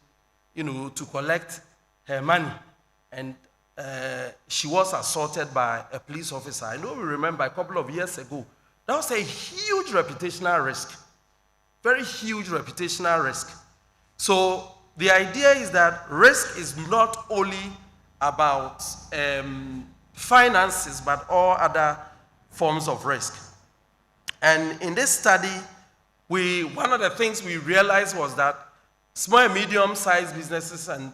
to collect her money, and she was assaulted by a police officer. I know we remember a couple of years ago. That was a huge reputational risk, very huge reputational risk. So the idea is that risk is not only about finances, but all other forms of risk. And in this study, one of the things we realized was that small and medium-sized businesses and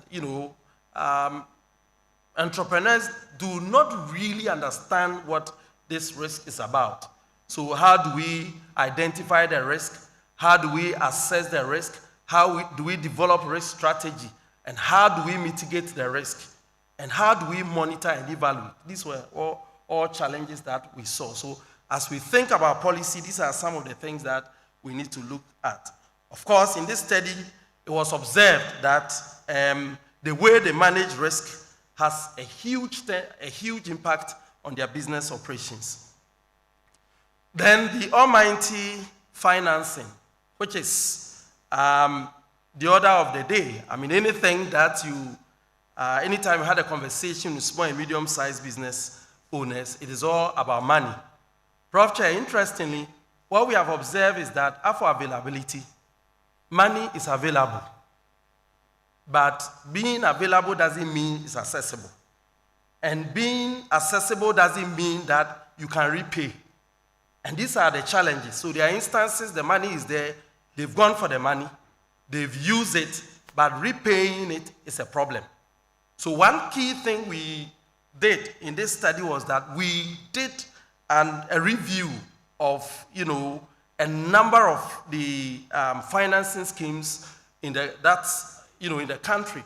entrepreneurs do not really understand what this risk is about. So how do we identify the risk? How do we assess the risk? How do we develop risk strategy? And how do we mitigate the risk? And how do we monitor and evaluate? These were all challenges that we saw. So as we think about policy, these are some of the things that we need to look at. Of course, in this study, it was observed that the way they manage risk has a huge impact on their business operations. Then the almighty financing, which is the order of the day. I mean, anything that anytime you had a conversation with small and medium-sized business owners, it is all about money. Prof, interestingly, what we have observed is that for availability, money is available. But being available doesn't mean it's accessible. And being accessible doesn't mean that you can repay. And these are the challenges. So there are instances the money is there, they've gone for the money, they've used it, but repaying it is a problem. So one key thing we did in this study was that we did a review of, a number of the financing schemes in the country.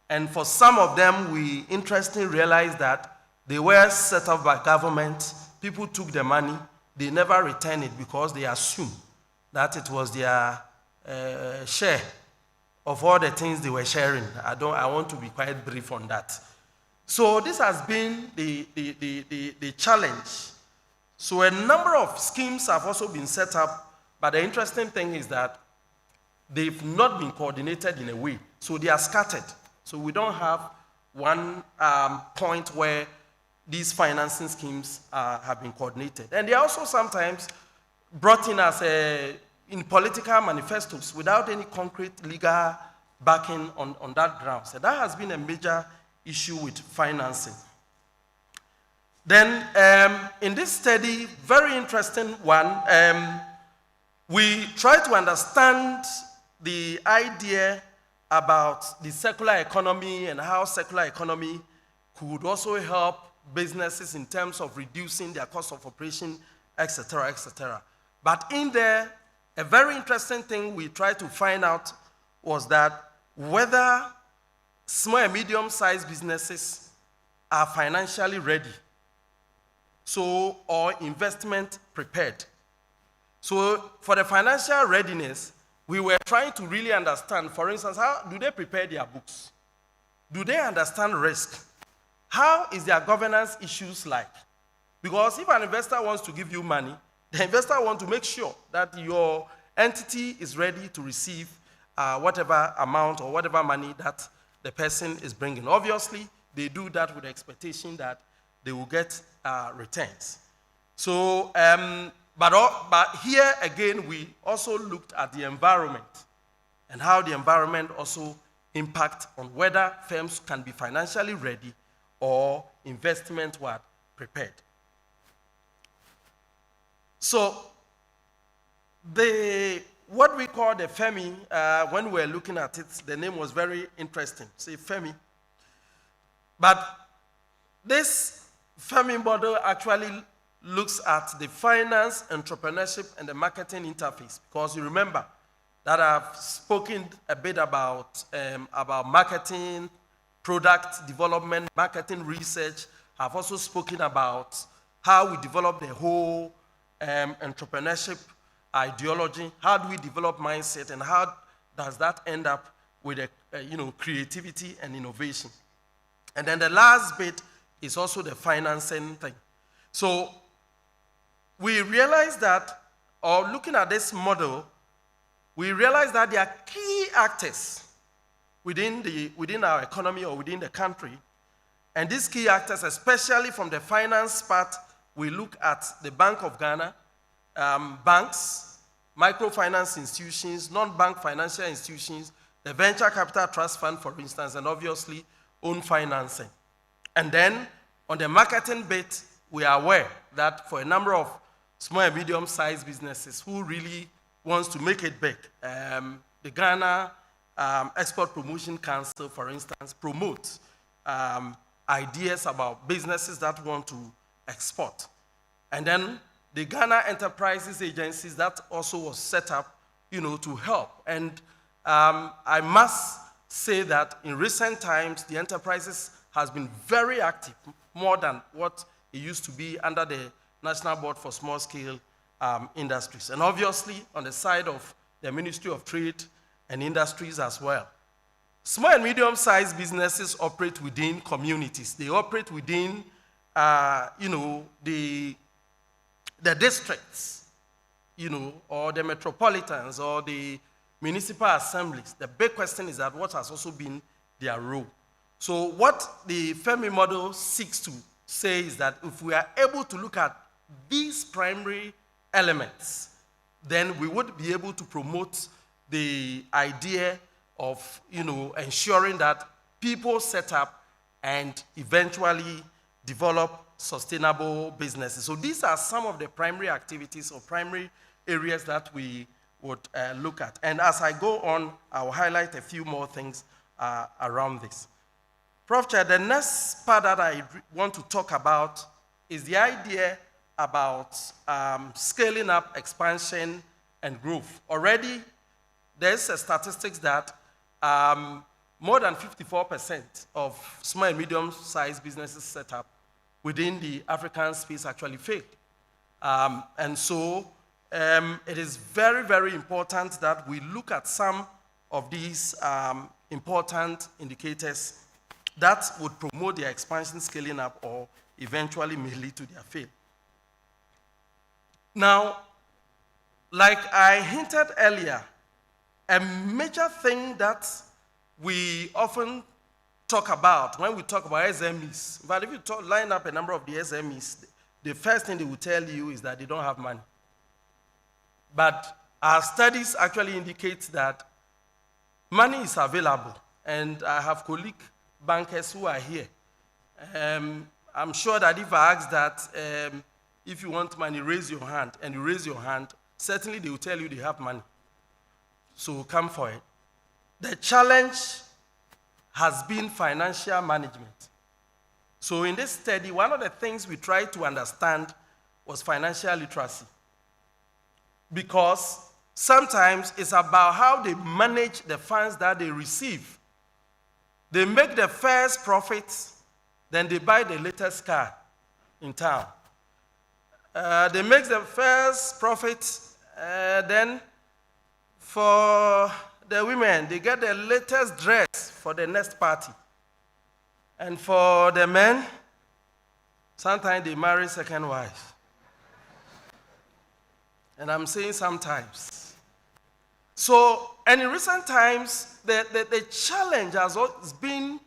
And for some of them, we interestingly realized that they were set up by government. People took the money. They never returned it because they assumed that it was their share of all the things they were sharing. I want to be quite brief on that. So this has been the challenge. So a number of schemes have also been set up, but the interesting thing is that they've not been coordinated in a way. So they are scattered. So we don't have one point where these financing schemes have been coordinated. And they are also sometimes brought in as in political manifestos without any concrete legal backing on that ground. So that has been a major issue with financing. Then in this study, very interesting one, we try to understand the idea about the circular economy and how circular economy could also help businesses in terms of reducing their cost of operation, etc., etc. But in there, a very interesting thing we tried to find out was that whether small and medium-sized businesses are financially ready, or investment prepared. So for the financial readiness, we were trying to really understand, for instance, how do they prepare their books? Do they understand risk? How is their governance issues like? Because if an investor wants to give you money, the investor wants to make sure that your entity is ready to receive whatever amount or whatever money that the person is bringing. Obviously, they do that with the expectation that they will get returns. So, but here again, we also looked at the environment and how the environment also impacts on whether firms can be financially ready or investment were prepared. So, what we call the FEMI, when we were looking at it, the name was very interesting. Say FEMI. But this FEMI model actually looks at the finance, entrepreneurship, and the marketing interface. Because you remember that I've spoken a bit about marketing, product development, marketing research. I've also spoken about how we develop the whole entrepreneurship ideology? How do we develop mindset, and how does that end up with creativity and innovation? And then the last bit is also the financing thing. So we realize that, or looking at this model, we realize that there are key actors within our economy or within the country. And these key actors, especially from the finance part, we look at the Bank of Ghana, banks, microfinance institutions, non-bank financial institutions, the venture capital trust fund, for instance, and obviously own financing. And then on the marketing bit, we are aware that for a number of small and medium-sized businesses who really wants to make it big, the Ghana Export Promotion Council, for instance, promotes ideas about businesses that want to export. And then the Ghana Enterprises Agencies, that also was set up, to help. And I must say that in recent times, the enterprises has been very active, more than what it used to be under the National Board for Small Scale Industries. And obviously, on the side of the Ministry of Trade and Industries as well. Small and medium-sized businesses operate within communities. They operate within, the districts, or the metropolitans, or the municipal assemblies. The big question is that what has also been their role. So what the FEMI model seeks to say is that if we are able to look at these primary elements, then we would be able to promote the idea of, ensuring that people set up and eventually develop sustainable businesses. So these are some of the primary activities or primary areas that we would look at. And as I go on, I'll highlight a few more things around this. Prof. Chair, the next part that I want to talk about is the idea about scaling up, expansion, and growth. Already, there's a statistics that more than 54% of small and medium-sized businesses set up within the African space actually failed. And so it is very, very important that we look at some of these important indicators that would promote their expansion, scaling up, or eventually may lead to their fail. Now, like I hinted earlier, a major thing that we often talk about when we talk about SMEs, but if you line up a number of the SMEs, the first thing they will tell you is that they don't have money. But our studies actually indicate that money is available, and I have colleague bankers who are here. I'm sure that if I ask that, if you want money, raise your hand, and you raise your hand, certainly they will tell you they have money. So come for it. The challenge has been financial management. So in this study, one of the things we tried to understand was financial literacy. Because sometimes it's about how they manage the funds that they receive. They make the first profits, then they buy the latest car in town. They make the first profits, then for the women, they get the latest dress for the next party. And for the men, sometimes they marry second wives. And I'm saying sometimes. So, and in recent times, the challenge has been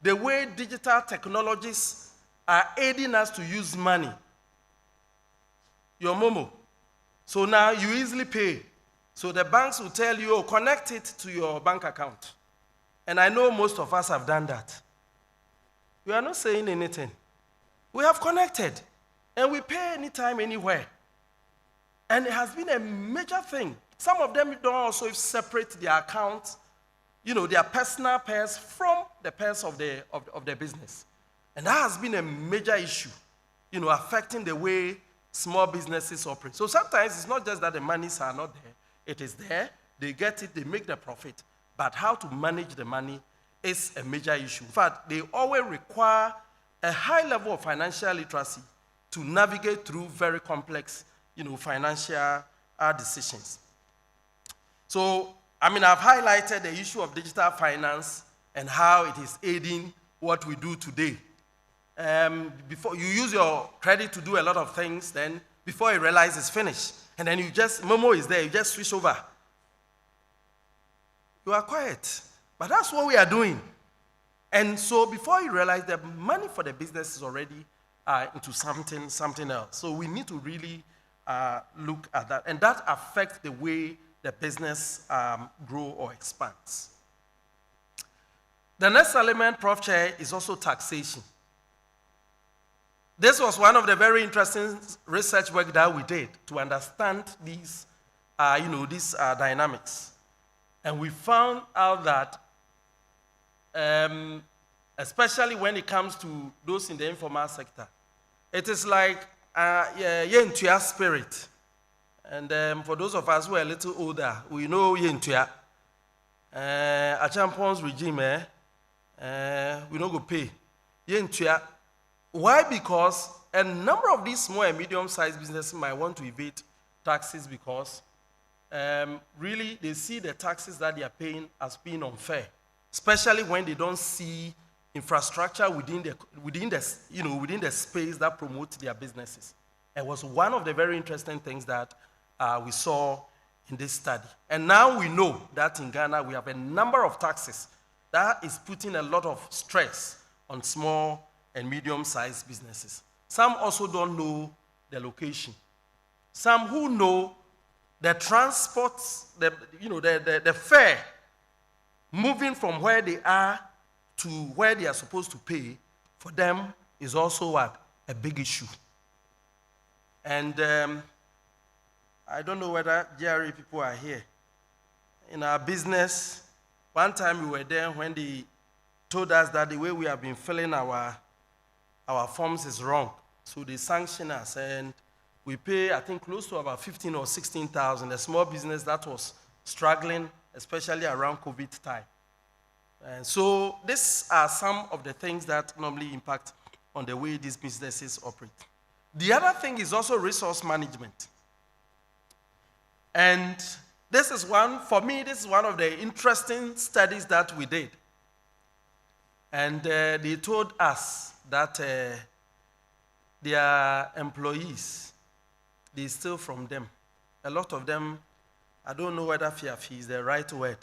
the way digital technologies are aiding us to use money. Your Momo. So now you easily pay. So the banks will tell you, oh, connect it to your bank account. And I know most of us have done that. We are not saying anything. We have connected. And we pay anytime, anywhere. And it has been a major thing. Some of them don't also separate their accounts, their personal pairs from the pairs of the business. And that has been a major issue, affecting the way small businesses operate. So sometimes it's not just that the monies are not there. It is there, they get it, they make the profit. But how to manage the money is a major issue. In fact, they always require a high level of financial literacy to navigate through very complex financial decisions. So, I've highlighted the issue of digital finance and how it is aiding what we do today. Before you use your credit to do a lot of things, then before you realize it's finished, and then Momo is there, you just switch over. You are quiet. But that's what we are doing. And so before you realize, the money for the business is already into something else. So we need to really look at that. And that affects the way the business grow or expands. The next element, Prof Chair, is also taxation. This was one of the very interesting research work that we did to understand these dynamics. And we found out that, especially when it comes to those in the informal sector, it is like Yentuya spirit. And for those of us who are a little older, we know Yentuya. Agyapong's regime, we don't go pay. Yentuya. Why? Because a number of these small and medium-sized businesses might want to evade taxes because really they see the taxes that they are paying as being unfair, especially when they don't see infrastructure within the space that promotes their businesses. It was one of the very interesting things that we saw in this study. And now we know that in Ghana we have a number of taxes that is putting a lot of stress on small and medium-sized businesses. Some also don't know the location. Some who know the transport, the fare, moving from where they are to where they are supposed to pay, for them is also a big issue. And I don't know whether GRA people are here. In our business, one time we were there when they told us that the way we have been filling our forms is wrong. So they sanction us, and we pay, I think, close to about 15 or 16,000, a small business that was struggling, especially around COVID time. And so these are some of the things that normally impact on the way these businesses operate. The other thing is also resource management. And this is for me, this is one of the interesting studies that we did. And they told us that their employees, they steal from them. A lot of them, I don't know whether fiafi is the right word,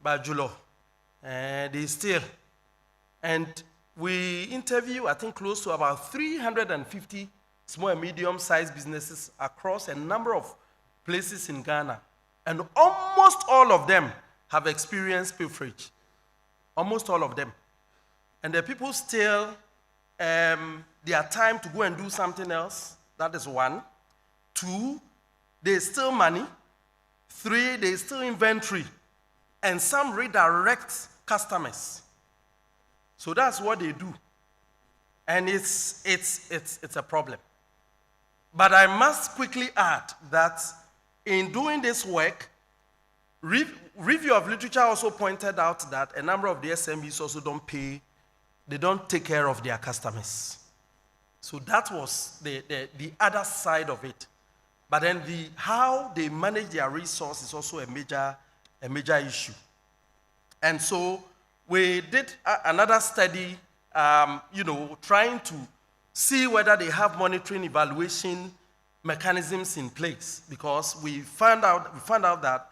but julo, they steal. And we interview, I think, close to about 350 small and medium-sized businesses across a number of places in Ghana. And almost all of them have experienced pilferage. Almost all of them. And the people steal their time to go and do something else. That is one. Two, they steal money. Three, they steal inventory. And some redirect customers. So that's what they do. And it's a problem. But I must quickly add that in doing this work, review of literature also pointed out that a number of the SMEs also don't pay, they don't take care of their customers. So that was the other side of it. But then how they manage their resources is also a major issue. And so we did another study, trying to see whether they have monitoring evaluation mechanisms in place, because we found out that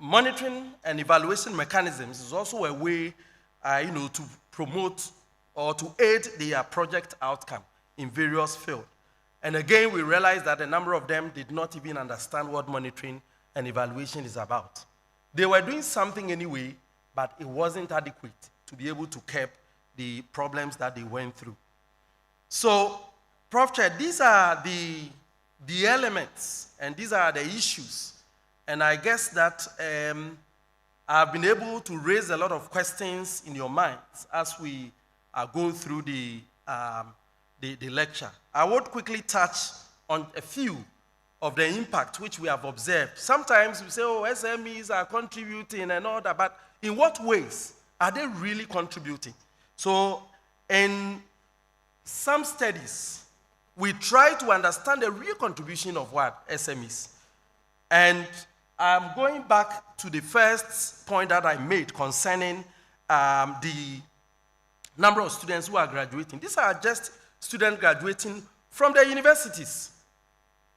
monitoring and evaluation mechanisms is also a way, to promote or to aid their project outcome in various fields. And again, we realized that a number of them did not even understand what monitoring and evaluation is about. They were doing something anyway, but it wasn't adequate to be able to curb the problems that they went through. So, Prof. Chair, these are the elements, and these are the issues. And I guess that I've been able to raise a lot of questions in your minds as we are going through the lecture. I would quickly touch on a few of the impact which we have observed. Sometimes we say, oh, SMEs are contributing and all that, but in what ways are they really contributing? So in some studies, we try to understand the real contribution of what? SMEs. And I'm going back to the first point that I made concerning the number of students who are graduating. These are just students graduating from the universities.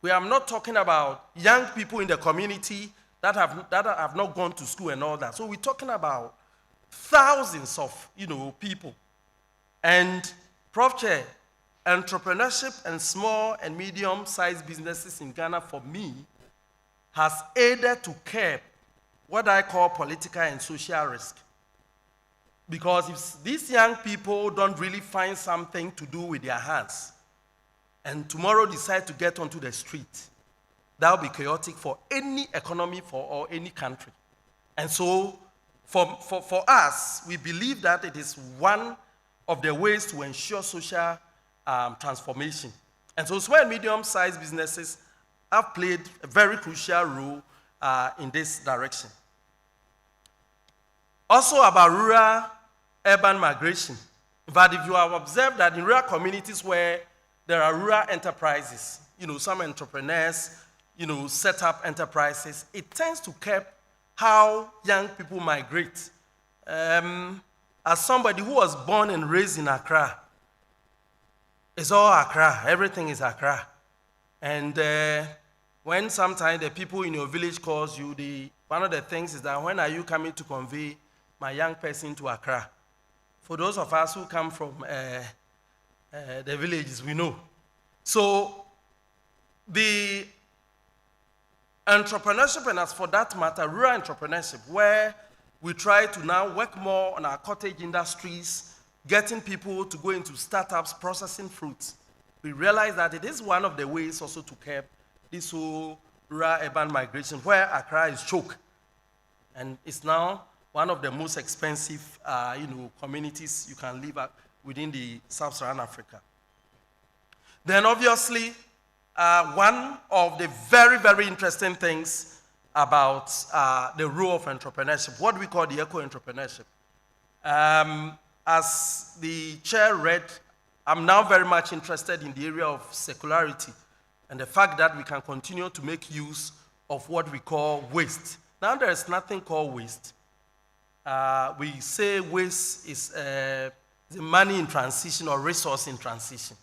We are not talking about young people in the community that have not gone to school and all that. So we're talking about thousands of people. And Prof Chair, entrepreneurship and small and medium-sized businesses in Ghana, for me, has aided to curb what I call political and social risk. Because if these young people don't really find something to do with their hands, and tomorrow decide to get onto the street, that will be chaotic for any economy or any country. And so, for us, we believe that it is one of the ways to ensure social transformation. And so small and medium-sized businesses have played a very crucial role in this direction. Also about rural-urban migration. In fact, if you have observed that in rural communities where there are rural enterprises, some entrepreneurs, set up enterprises, it tends to curb how young people migrate. As somebody who was born and raised in Accra, it's all Accra, everything is Accra. And when sometimes the people in your village calls you, one of the things is that when are you coming to convey my young person to Accra? For those of us who come from the villages, we know. So the entrepreneurship, and as for that matter, rural entrepreneurship, where we try to now work more on our cottage industries, getting people to go into startups, processing fruits. We realize that it is one of the ways also to curb this whole rural-urban migration, where Accra is choked. And it's now one of the most expensive communities you can live within the sub-Saharan Africa. Then obviously, one of the very, very interesting things about the role of entrepreneurship, what we call the eco-entrepreneurship. As the chair read, I'm now very much interested in the area of circularity and the fact that we can continue to make use of what we call waste. Now there is nothing called waste. We say waste is the money in transition or resource in transition.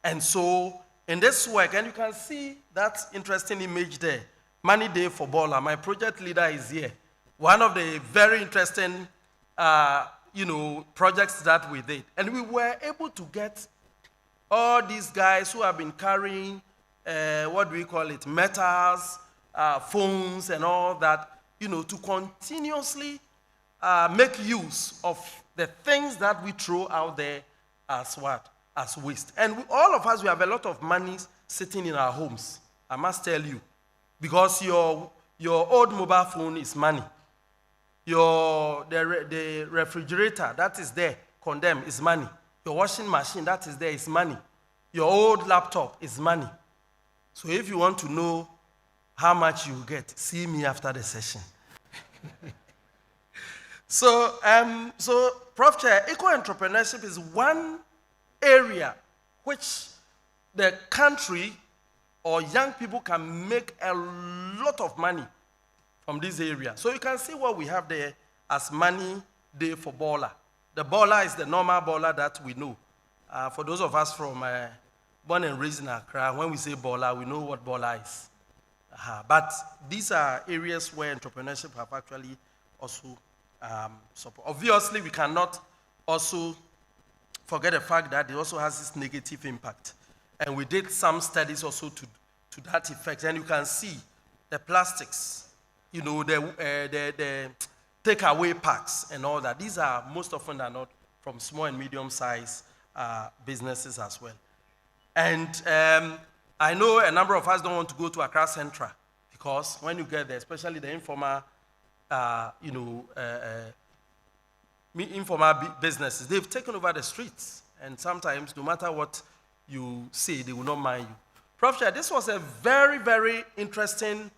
And so in this work, and you can see that interesting image there, Money Day for Baller. My project leader is here. One of the very interesting projects that we did. And we were able to get all these guys who have been carrying, metals, phones and all that, to continuously make use of the things that we throw out there as what? As waste. And all of us, we have a lot of money sitting in our homes, I must tell you. Because your old mobile phone is money. The refrigerator that is there, condemned, is money. Your washing machine that is there is money. Your old laptop is money. So if you want to know how much you get, see me after the session. So Prof Chair, eco-entrepreneurship is one area which the country or young people can make a lot of money from this area. So you can see what we have there as Money Day for Baller. The baller is the normal baller that we know. For those of us from born and raised in Accra, when we say baller, we know what baller is. But these are areas where entrepreneurship have actually also support. Obviously, we cannot also forget the fact that it also has this negative impact. And we did some studies also to that effect. And you can see the plastics, the takeaway packs and all that. These are most often than not from small and medium-sized businesses as well. And I know a number of us don't want to go to Accra Central because when you get there, especially the informal, informal businesses, they've taken over the streets. And sometimes, no matter what you say, they will not mind you. Prof. Chair, this was a very, very interesting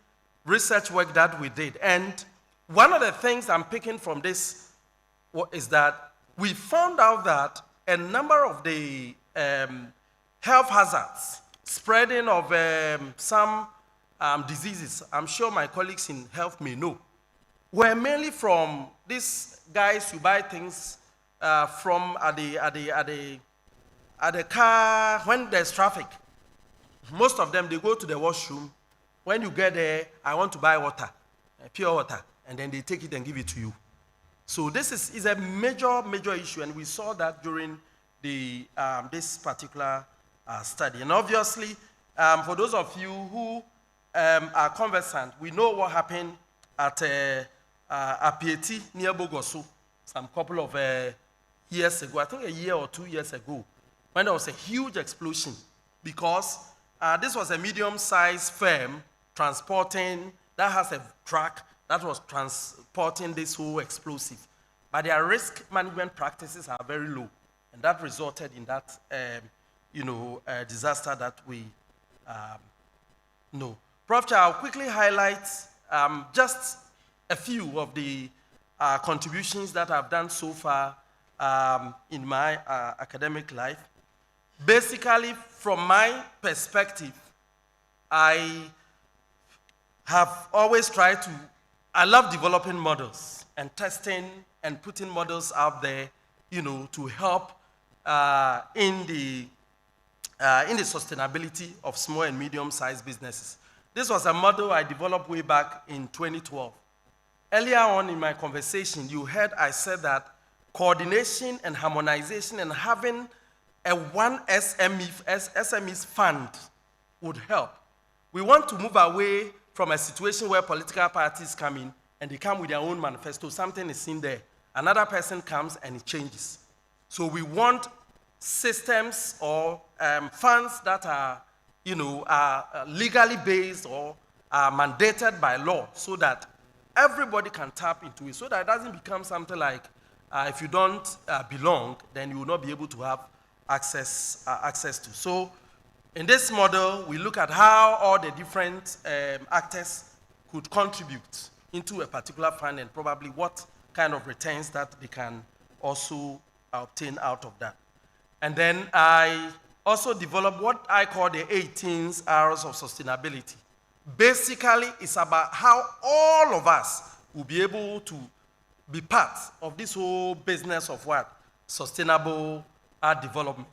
research work that we did. And one of the things I'm picking from this is that we found out that a number of the health hazards, spreading of some diseases, I'm sure my colleagues in health may know, were mainly from these guys who buy things from at the car when there's traffic. Most of them, they go to the washroom. When you get there, I want to buy water, pure water, and then they take it and give it to you. So this is a major issue, and we saw that during the this particular study. And obviously, for those of you who are conversant, we know what happened at Apieti near Bogoso some couple of years ago, I think a year or 2 years ago, when there was a huge explosion because this was a medium-sized firm transporting, that has a truck that was transporting this whole explosive. But their risk management practices are very low, and that resulted in that, disaster that we know. Prof, I'll quickly highlight just a few of the contributions that I've done so far in my academic life. Basically, from my perspective, I have always tried to, I love developing models and testing and putting models out there, to help in the sustainability of small and medium-sized businesses. This was a model I developed way back in 2012. Earlier on in my conversation, you heard I said that coordination and harmonization and having a one SMEs fund would help. We want to move away from a situation where political parties come in and they come with their own manifesto, something is in there. Another person comes and it changes. So we want systems or funds that are, are legally based or are mandated by law so that everybody can tap into it, so that it doesn't become something like if you don't belong, then you will not be able to have access to. So in this model, we look at how all the different actors could contribute into a particular fund and probably what kind of returns that they can also obtain out of that. And then I also developed what I call the 18 R's of sustainability. Basically, it's about how all of us will be able to be part of this whole business of what? Sustainable development.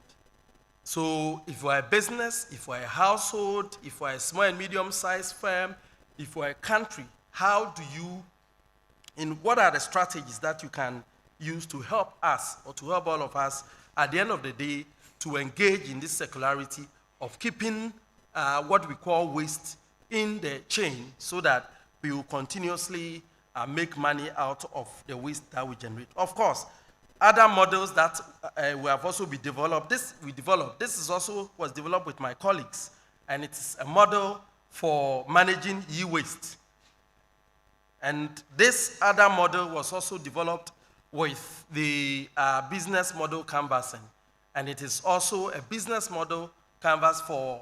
So if we're a business, if we're a household, if we're a small and medium-sized firm, if we're a country, how do you, what are the strategies that you can use to help us or to help all of us at the end of the day to engage in this circularity of keeping what we call waste in the chain so that we will continuously make money out of the waste that we generate. Of course, other models that we have also been developed, this was developed with my colleagues, and it's a model for managing e-waste. And this other model was also developed with the business model canvassing, and it is also a business model canvas for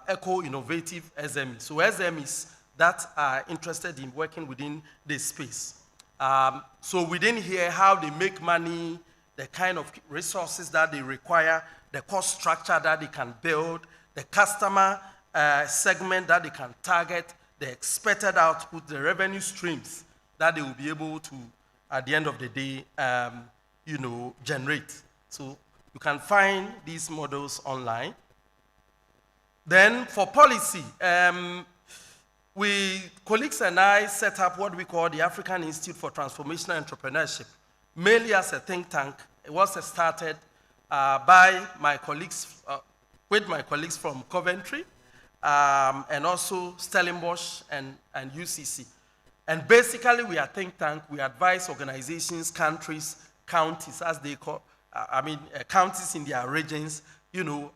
eco-innovative SMEs. So SMEs that are interested in working within this space. So within here, how they make money, the kind of resources that they require, the cost structure that they can build, the customer segment that they can target, the expected output, the revenue streams that they will be able to, at the end of the day, generate. So you can find these models online. Then for policy, colleagues and I set up what we call the African Institute for Transformational Entrepreneurship, mainly as a think tank. It was started by my colleagues, with my colleagues from Coventry, and also Stellenbosch and UCC. And basically, we are a think tank. We advise organizations, countries, counties, as they call, counties in their regions,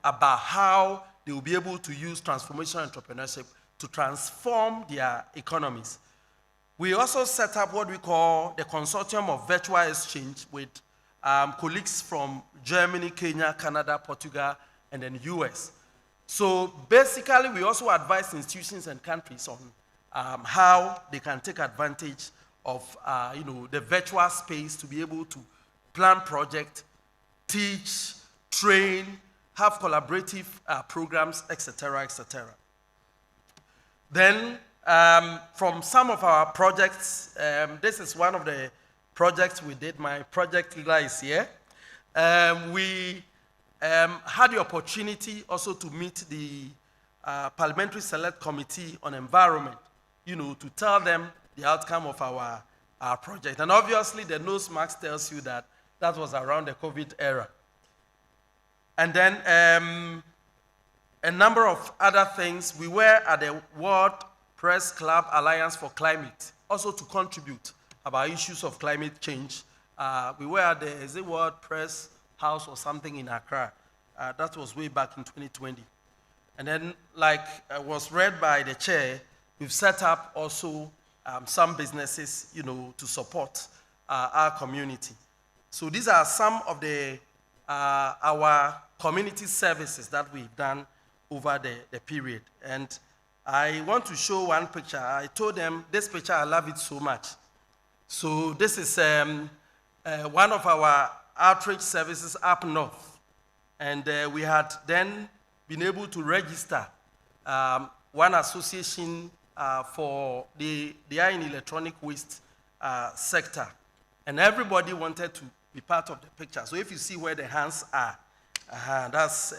about how they will be able to use transformational entrepreneurship to transform their economies. We also set up what we call the Consortium of Virtual Exchange with colleagues from Germany, Kenya, Canada, Portugal, and then US. So basically, we also advise institutions and countries on how they can take advantage of the virtual space to be able to plan projects, teach, train, have collaborative programs, etc., etc. Then, from some of our projects, this is one of the projects we did. My project leader is here. We had the opportunity also to meet the Parliamentary Select Committee on Environment, to tell them the outcome of our project. And obviously, the nose mask tells you that that was around the COVID era. And then a number of other things. We were at the World Press Club Alliance for Climate, also to contribute about issues of climate change. We were at the World Press House or something in Accra. That was way back in 2020. And then, like was read by the chair, we've set up also some businesses, to support our community. So these are some of the our community services that we've done over the period. And I want to show one picture. I told them, this picture, I love it so much. So this is one of our outreach services up north. And we had then been able to register one association for the iron electronic waste sector. And everybody wanted to be part of the picture. So if you see where the hands are, that's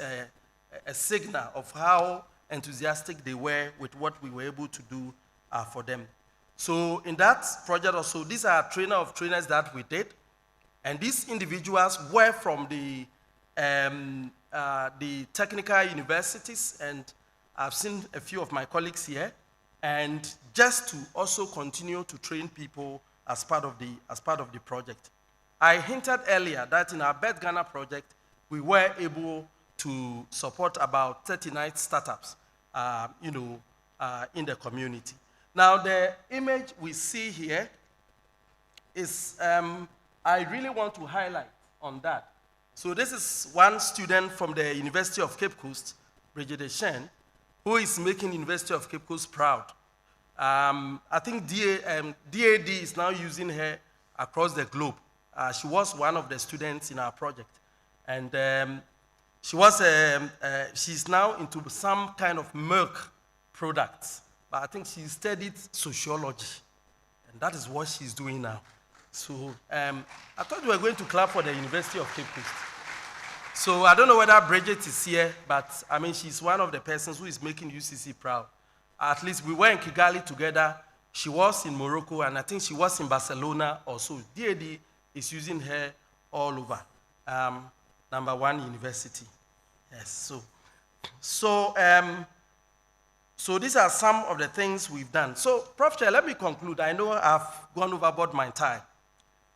a signal of how enthusiastic they were with what we were able to do for them. So in that project also, these are trainer of trainers that we did. And these individuals were from the technical universities, and I've seen a few of my colleagues here, and just to also continue to train people as part of the project. I hinted earlier that in our Birth Ghana project, we were able to support about 39 startups, in the community. Now, the image we see here is, I really want to highlight on that. So this is one student from the University of Cape Coast, Bridget Shen, who is making University of Cape Coast proud. I think DAD is now using her across the globe. She was one of the students in our project. And she's now into some kind of milk products. But I think she studied sociology. And that is what she's doing now. So I thought we were going to clap for the University of Cape Coast. So I don't know whether Bridget is here, but I mean, she's one of the persons who is making UCC proud. At least we were in Kigali together. She was in Morocco, and I think she was in Barcelona also. DAD is using her all over. #1 university. Yes, so these are some of the things we've done. So, Prof. Chair, let me conclude. I know I've gone overboard my time.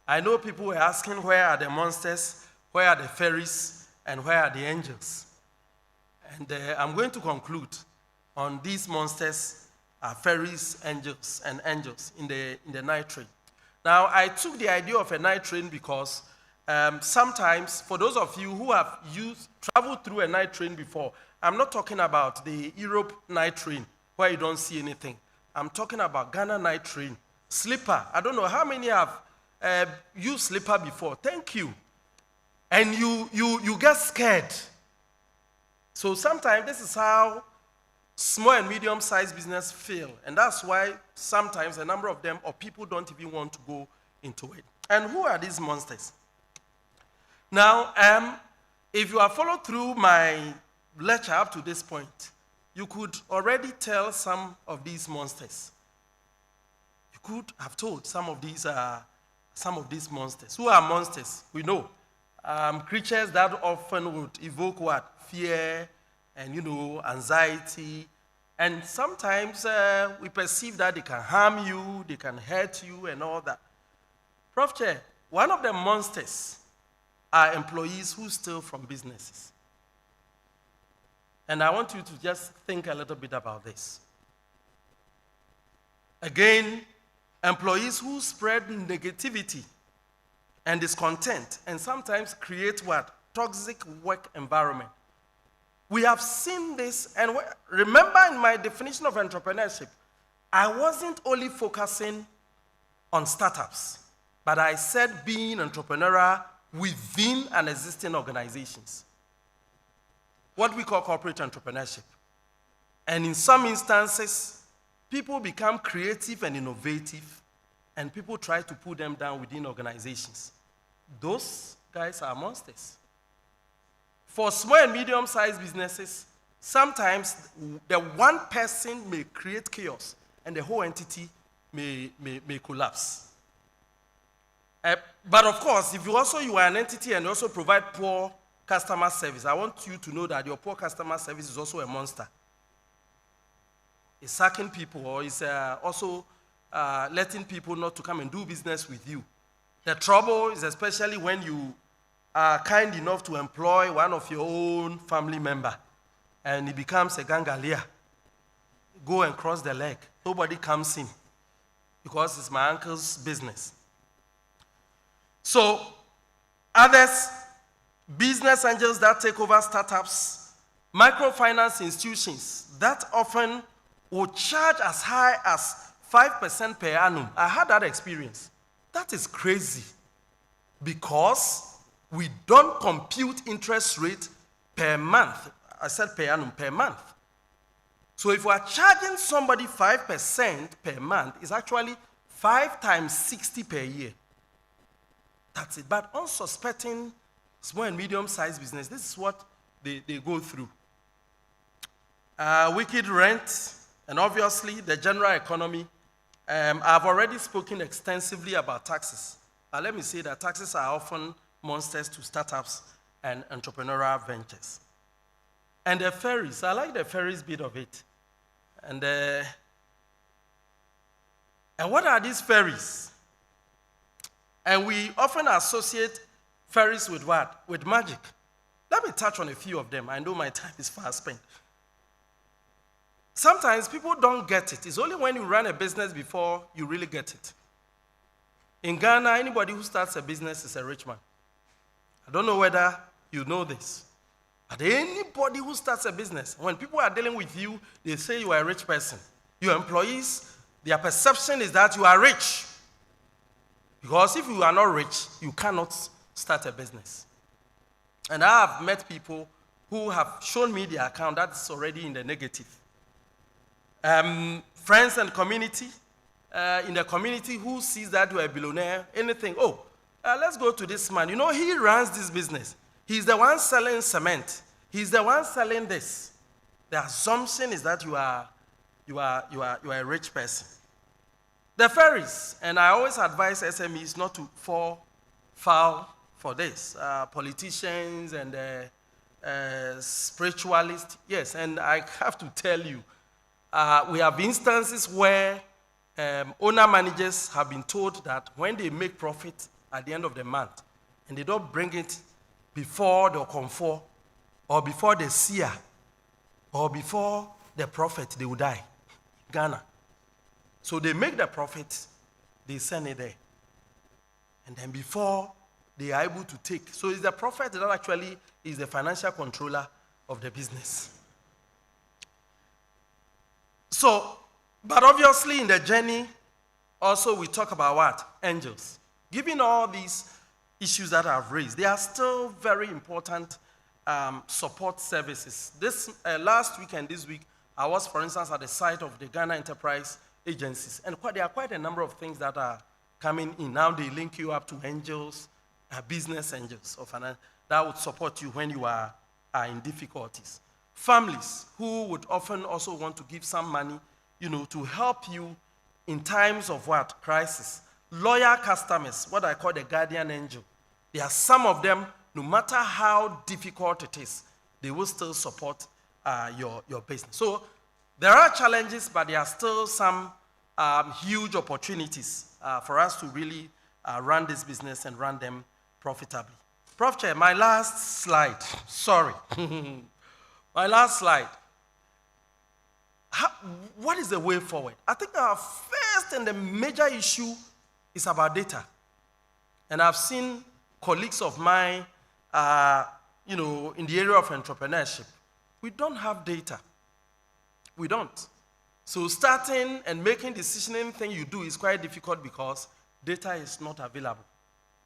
I know people were asking, where are the monsters, where are the fairies, and where are the angels? And I'm going to conclude on these monsters, fairies, angels, and angels in the night train. Now, I took the idea of a night train because sometimes, for those of you who have traveled through a night train before, I'm not talking about the Europe night train where you don't see anything. I'm talking about Ghana night train. Slipper. I don't know how many have used slipper before. Thank you. And you get scared. So sometimes this is how small and medium-sized business fail. And that's why sometimes a number of them or people don't even want to go into it. And who are these monsters? Now, if you have followed through my lecture up to this point, you could already tell some of these monsters. You could have told some of these monsters. Who are monsters? We know. Creatures that often would evoke what? Fear and, anxiety. And sometimes we perceive that they can harm you, they can hurt you, and all that. Prof. Chair, one of the monsters are employees who steal from businesses. And I want you to just think a little bit about this. Again, employees who spread negativity and discontent and sometimes create what? Toxic work environment. We have seen this, and remember in my definition of entrepreneurship, I wasn't only focusing on startups, but I said being entrepreneurial within an existing organizations. what we call corporate entrepreneurship. And in some instances, people become creative and innovative, and people try to put them down within organizations. Those guys are monsters. For small and medium-sized businesses, sometimes the one person may create chaos, and the whole entity may collapse. But of course, if you are an entity and also provide poor customer service, I want you to know that your poor customer service is also a monster. It's sacking people, or it's also letting people not to come and do business with you. The trouble is especially when you are kind enough to employ one of your own family member, and he becomes a gangalia. Go and cross the leg. Nobody comes in because it's my uncle's business. So, others, business angels that take over startups, microfinance institutions that often will charge as high as 5% per annum. I had that experience. That is crazy because we don't compute interest rate per month. I said per annum, per month. So if we are charging somebody 5% per month, it's actually 5 times 60 per year. That's it. But unsuspecting small and medium-sized business, this is what they go through. Wicked rent, and obviously the general economy. I've already spoken extensively about taxes. Let me say that taxes are often monsters to startups and entrepreneurial ventures. And the FAIRIES, I like the FAIRIES bit of it. And what are these FAIRIES? And we often associate FAIRIES with what? With magic. Let me touch on a few of them. I know my time is fast spent. Sometimes people don't get it. It's only when you run a business before you really get it. In Ghana, anybody who starts a business is a rich man. I don't know whether you know this. But anybody who starts a business, when people are dealing with you, they say you are a rich person. Your employees, their perception is that you are rich. Because if you are not rich, you cannot start a business. And I have met people who have shown me their account that's already in the negative. Friends and community, in the community who sees that you are a billionaire, anything, let's go to this man. You know, he runs this business. He's the one selling cement. He's the one selling this. The assumption is that you are a rich person. The FAIRIES, and I always advise SMEs not to fall foul for this. Politicians and spiritualists, yes, and I have to tell you, we have instances where owner-managers have been told that when they make profit at the end of the month, and they don't bring it before the comfort, or before the seer, or before the prophet, they will die. Ghana. So they make the profit, they send it there. And then before they are able to take. So it's the prophet that actually is the financial controller of the business. So, but obviously in the journey, also we talk about what? Angels. Given all these issues that I've raised, they are still very important support services. This last week and this week, I was, for instance, at the site of the Ghana Enterprise Agencies, and there are quite a number of things that are coming in. Now they link you up to angels, business angels, that would support you when you are in difficulties. Families who would often also want to give some money, to help you in times of what? Crisis. Loyal customers, what I call the guardian angel. There are some of them, no matter how difficult it is, they will still support your business. So there are challenges, but there are still some huge opportunities for us to really run this business and run them profitably. Prof Chair, my last slide. Sorry. My last slide. What is the way forward? I think our first and the major issue is about data. And I've seen colleagues of mine, in the area of entrepreneurship. We don't have data. We don't. So starting and making decisions, anything you do is quite difficult because data is not available.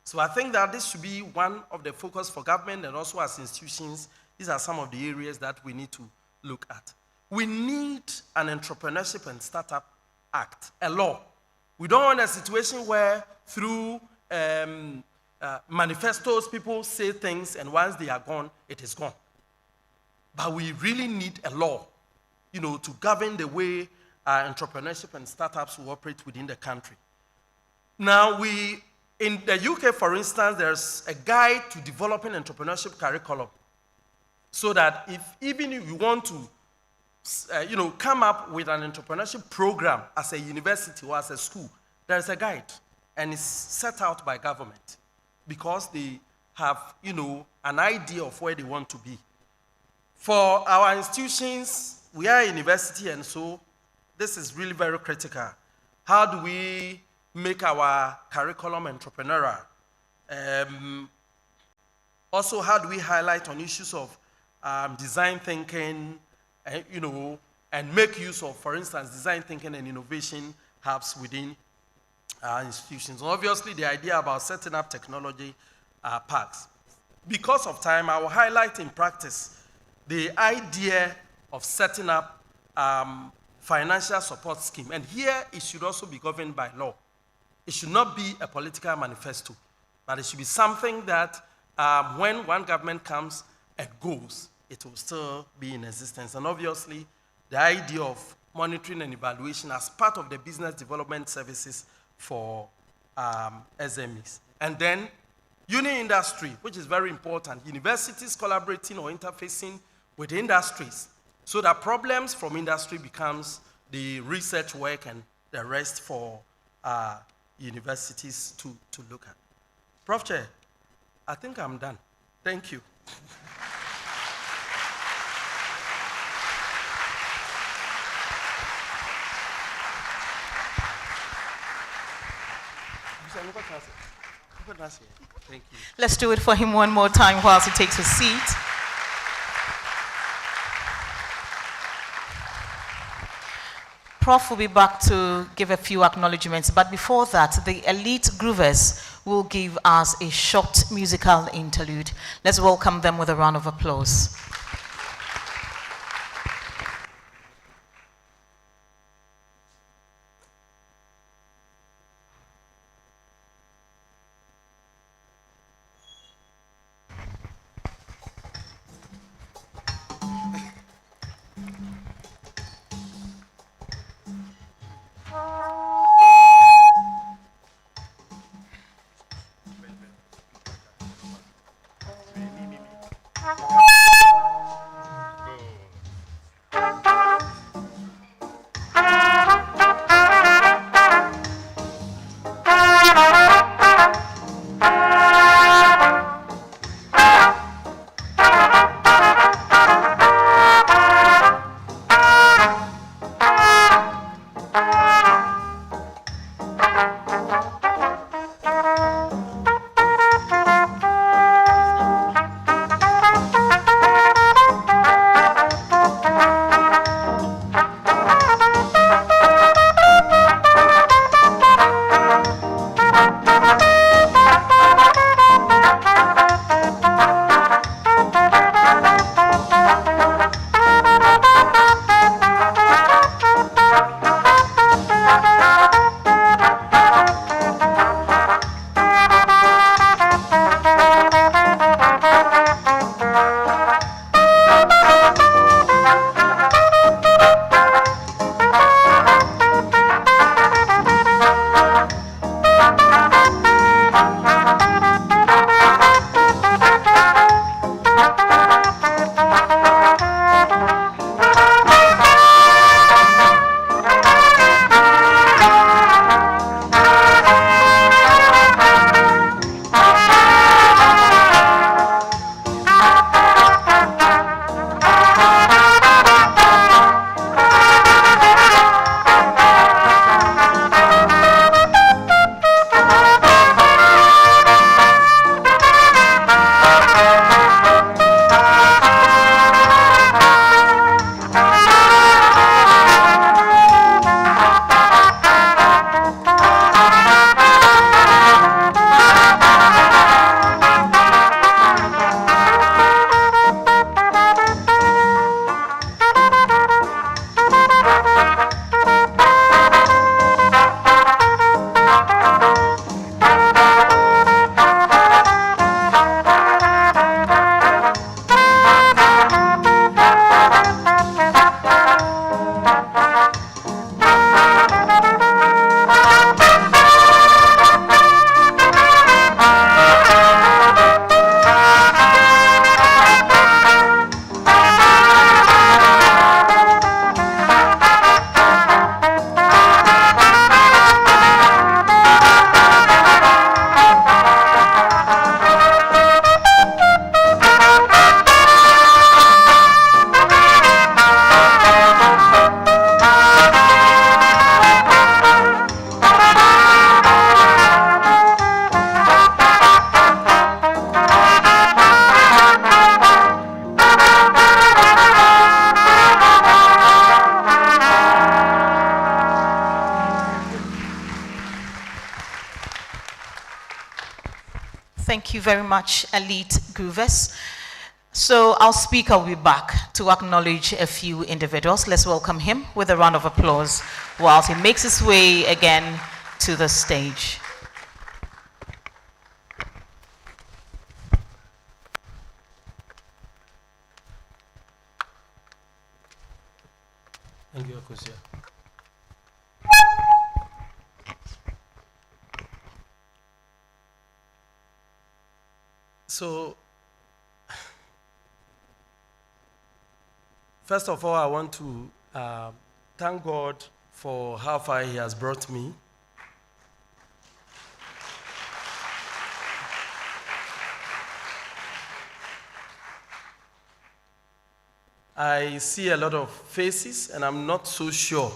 So I think that this should be one of the focus for government and also as institutions These are some of the areas that we need to look at. We need an Entrepreneurship and Startup Act, a law. We don't want a situation where through manifestos, people say things, and once they are gone, it is gone. But we really need a law, to govern the way entrepreneurship and startups will operate within the country. Now, in the UK, for instance, there's a guide to developing entrepreneurship curriculum, so that even if you want to, come up with an entrepreneurship program as a university or as a school, there's a guide, and it's set out by government because they have, an idea of where they want to be. For our institutions, we are a university, and so this is really very critical. How do we make our curriculum entrepreneurial? Also, how do we highlight on issues of design thinking, and make use of, for instance, design thinking and innovation hubs within our institutions? And obviously, the idea about setting up technology parks. Because of time, I will highlight in practice the idea of setting up financial support scheme. And here, it should also be governed by law. It should not be a political manifesto, but it should be something that when one government comes and goes, it will still be in existence. And obviously, the idea of monitoring and evaluation as part of the business development services for SMEs. And then, uni industry, which is very important. Universities collaborating or interfacing with industries so that problems from industry becomes the research work and the rest for universities to look at. Prof. Chair, I think I'm done. Thank you. Thank you. Let's do it for him one more time whilst he takes a seat. Prof will be back to give a few acknowledgements, but before that, the elite groovers will give us a short musical interlude. Let's welcome them with a round of applause. very much, Elite Groovers. So our speaker will be back to acknowledge a few individuals. Let's welcome him with a round of applause whilst he makes his way again to the stage. Thank you, Akosia. So, first of all, I want to thank God for how far He has brought me. I see a lot of faces, and I'm not so sure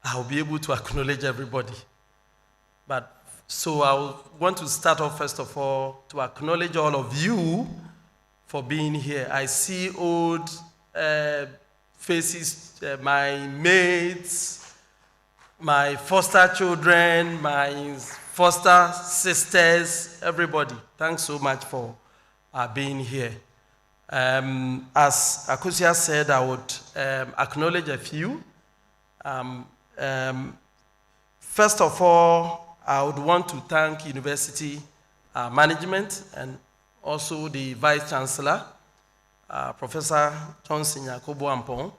I'll be able to acknowledge everybody. But so I want to start off, first of all, to acknowledge all of you for being here. I see old faces, my mates, my foster children, my foster sisters, everybody. Thanks so much for being here. As Akosia said, I would acknowledge a few. First of all, I would want to thank university management and also the Vice Chancellor, Professor Johnson Yakobo Ampong,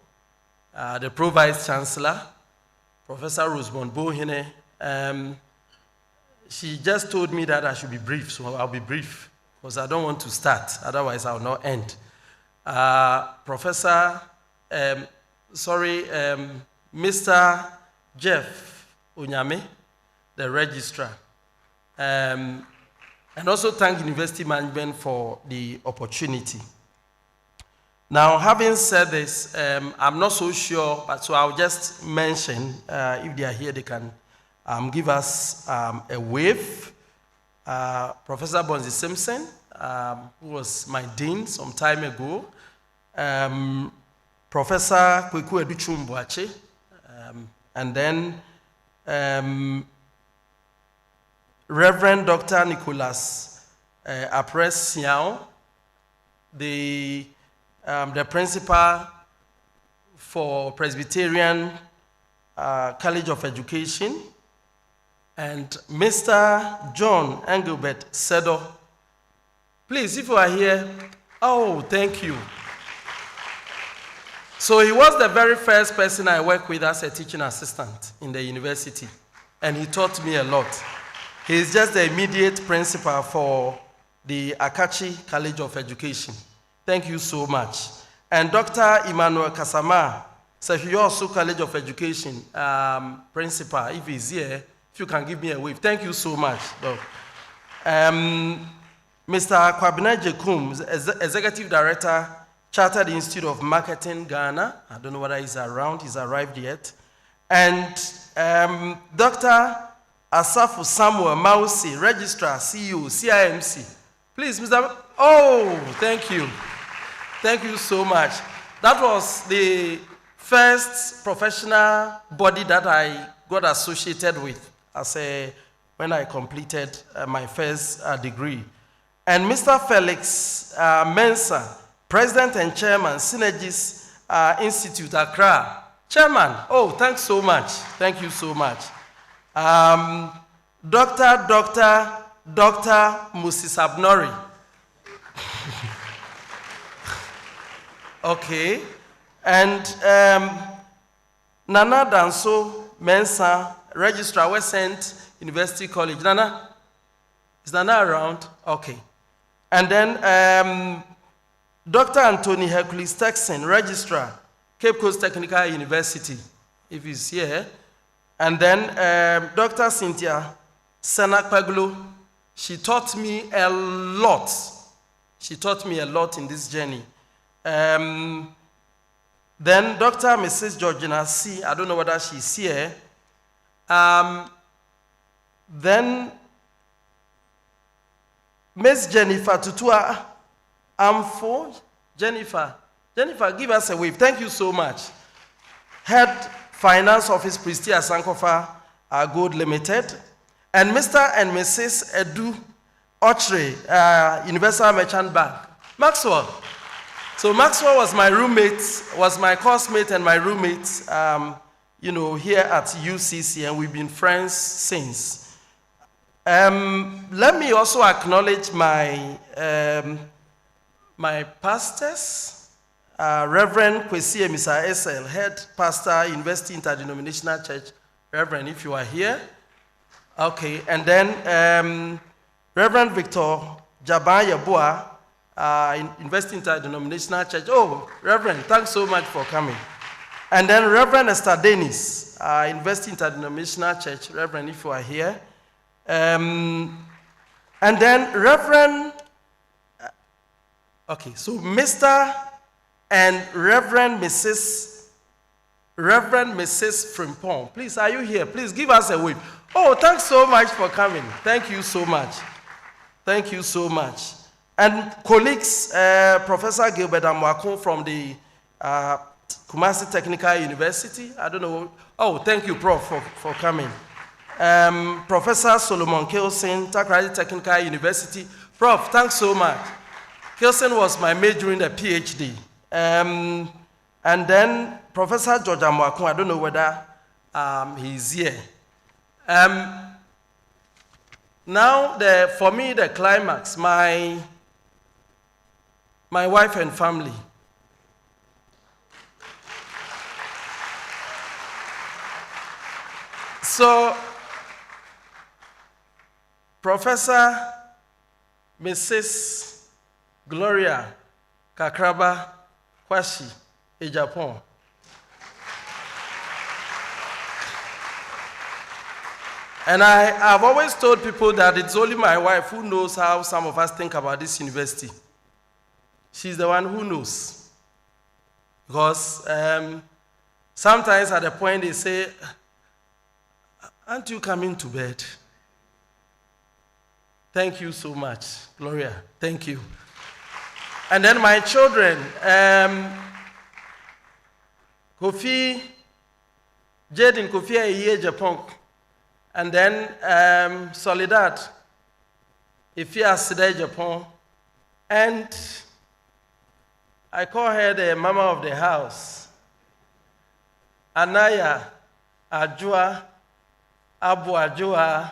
the Pro-Vice Chancellor, Professor Rosemond Bohine. She just told me that I should be brief, so I'll be brief, because I don't want to start, otherwise I'll not end. Mr. Jeff Onyame, the registrar, and also thank university management for the opportunity. Now, having said this, I'm not so sure, but so I'll just mention, if they are here, they can give us a wave. Professor Bonzi Simpson, who was my dean some time ago, Professor Kweku Educhumbuache, and then Reverend Dr. Nicholas Apres Siao, the principal for Presbyterian College of Education, and Mr. John Engelbert Sedo. Please, if you are here, oh, thank you. So he was the very first person I worked with as a teaching assistant in the university, and he taught me a lot. He is just the immediate principal for the Akachi College of Education. Thank you so much. And Dr. Emmanuel Kasama, also College of Education principal, if he's here, if you can give me a wave. Thank you so much, Doc. Mr. Kwabena Jekum, Executive Director, Chartered Institute of Marketing, Ghana. I don't know whether he's around, he's arrived yet. And Dr. Asafu Samuel Mausi, Registrar, CEO, CIMC. Please, Mr. Oh, thank you. Thank you so much. That was the first professional body that I got associated with when I completed my first degree. And Mr. Felix Mensah, President and Chairman, Synergis Institute, Accra. Chairman, oh, thanks so much. Thank you so much. Dr. Moses Abnori. Okay. And Nana Danso Mensah, Registrar, West Saint University College. Nana? Is Nana around? Okay. And then Dr. Anthony Hercules Texan, Registrar, Cape Coast Technical University, if he's here. And then Dr. Cynthia Senakpaglu, she taught me a lot. She taught me a lot in this journey. Then Dr. Mrs. Georgina C., I don't know whether she's here. Then Miss Jennifer Tutua Amfo. Jennifer, give us a wave. Thank you so much. Head Finance Office, Pristia Sankofa Gold Limited. And Mr. and Mrs. Edu Ochre, Universal Merchant Bank. Maxwell. So Maxwell was my roommate, was my course mate and my roommate, here at UCC, and we've been friends since. Let me also acknowledge my pastors, Reverend Kwesi Emisa SL, head pastor, University Interdenominational Church. Reverend, if you are here. Okay, and then Reverend Victor Jaban Yabua, University Interdenominational Church. Oh, Reverend, thanks so much for coming. And then Reverend Esther Dennis, University Interdenominational Church. Reverend, if you are here. And then Reverend, so Mr. and Reverend Mrs. Frimpong. Please, are you here? Please give us a wave. Oh, thanks so much for coming. Thank you so much. Thank you so much. And colleagues, Professor Gilbert Amwakun from the Kumasi Technical University. I don't know. Oh, thank you, Prof, for coming. Professor Solomon Kelson, Takrady Technical University. Prof, thanks so much. Kelson was my mate during the PhD. And then Professor George Amwakun, I don't know whether he's here. Now, for me, the climax, my wife and family. So, Professor Mrs. Gloria Kakraba Kwashi, Agyapong. And I've always told people that it's only my wife who knows how some of us think about this university. She's the one who knows. Because sometimes at the point they say, aren't you coming to bed? Thank you so much, Gloria. Thank you. And then my children, Kofi, Jaden Kofi Agyapong, and then Soledad, Ifia Sida Agyapong, and I call her the mama of the house, Anaya Ajua, Abu Ajua,